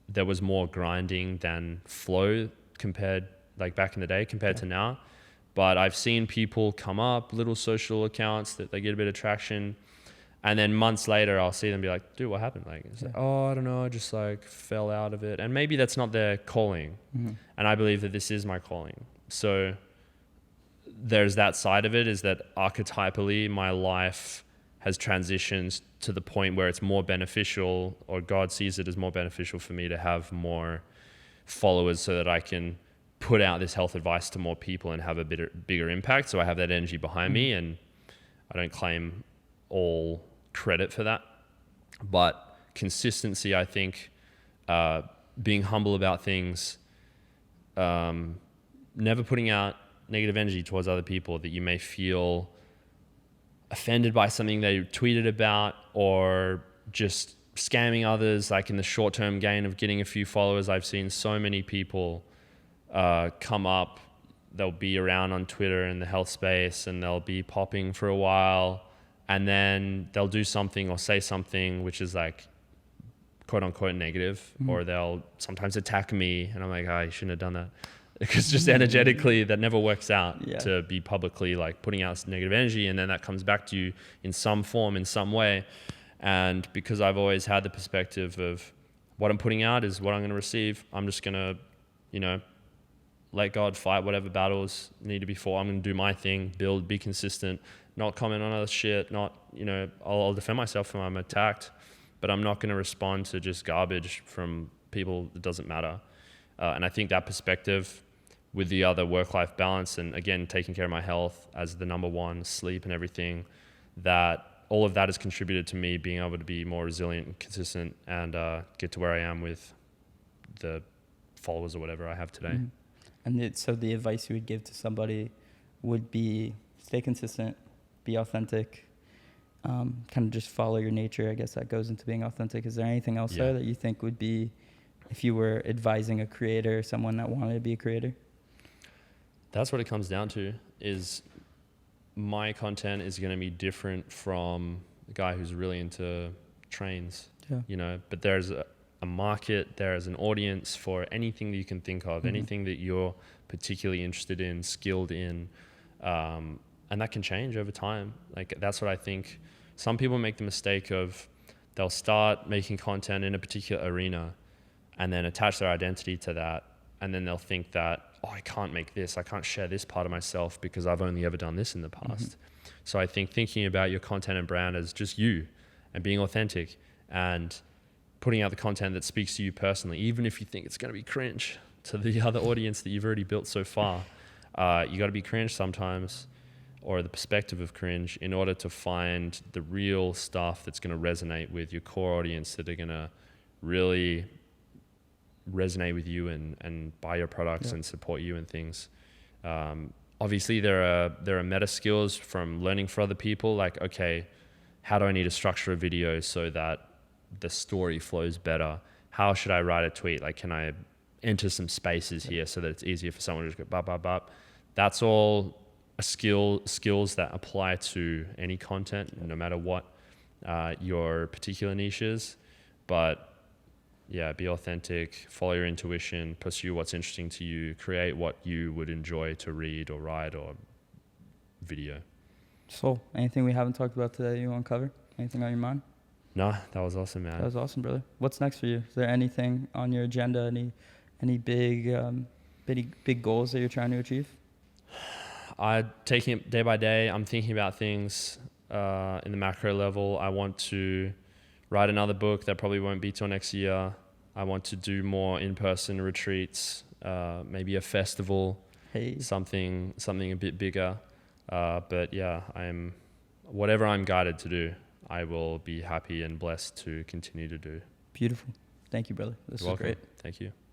there was more grinding than flow compared, like back in the day compared to now. But I've seen people come up, little social accounts that they get a bit of traction, and then months later I'll see them be like, dude, what happened? Like, it's like, oh, I don't know, I just like fell out of it. And maybe that's not their calling. And I believe that this is my calling. So there's that side of it, is that archetypally my life has transitioned to the point where it's more beneficial, or God sees it as more beneficial for me to have more followers so that I can put out this health advice to more people and have a bigger impact. So I have that energy behind me, and I don't claim all credit for that. But consistency, I think, being humble about things, never putting out negative energy towards other people that you may feel offended by something they tweeted about, or just scamming others, like in the short-term gain of getting a few followers. I've seen so many people come up, they'll be around on Twitter in the health space, and they'll be popping for a while, and then they'll do something or say something which is like quote unquote negative, or they'll sometimes attack me, and I'm like, oh, you shouldn't have done that. Because just energetically, that never works out to be publicly like putting out negative energy, and then that comes back to you in some form, in some way. And because I've always had the perspective of what I'm putting out is what I'm going to receive, I'm just going to, let God fight whatever battles need to be fought. I'm going to do my thing, build, be consistent, not comment on other shit, not, I'll defend myself when I'm attacked, but I'm not going to respond to just garbage from people that doesn't matter. And I think that perspective, with the other work-life balance, and again, taking care of my health as the number one, sleep and everything, that all of that has contributed to me being able to be more resilient and consistent, and get to where I am with the followers or whatever I have today. And so the advice you would give to somebody would be stay consistent, be authentic, kind of just follow your nature. I guess that goes into being authentic. Is there anything else there that you think would be, if you were advising a creator, someone that wanted to be a creator? That's what it comes down to, is my content is going to be different from the guy who's really into trains, but there's a market, there's an audience for anything that you can think of, anything that you're particularly interested in, skilled in, and that can change over time. Like, that's what I think. Some people make the mistake of, they'll start making content in a particular arena and then attach their identity to that, and then they'll think that, oh, I can't make this, I can't share this part of myself because I've only ever done this in the past. So I think thinking about your content and brand as just you, and being authentic, and putting out the content that speaks to you personally, even if you think it's going to be cringe to the other audience that you've already built so far. You got to be cringe sometimes, or the perspective of cringe, in order to find the real stuff that's going to resonate with your core audience, that are going to really resonate with you and buy your products Yeah. and support you and things. Obviously there are meta skills from learning for other people, like, okay, how do I need to structure a video so that the story flows better? How should I write a tweet? Like, can I enter some spaces here so that it's easier for someone to just go bop, bop, bop? That's all skills that apply to any content, no matter what your particular niche is. But yeah, be authentic, follow your intuition, pursue what's interesting to you, create what you would enjoy to read or write or video. So, anything we haven't talked about today you want to cover? Anything on your mind? No, that was awesome, man. That was awesome, brother. What's next for you? Is there anything on your agenda? Any big goals that you're trying to achieve? Taking it day by day. I'm thinking about things in the macro level. I want to write another book that probably won't be till next year. I want to do more in-person retreats, maybe a festival, something a bit bigger. But yeah, whatever I'm guided to do, I will be happy and blessed to continue to do. Beautiful. Thank you, brother. This was great. Thank you.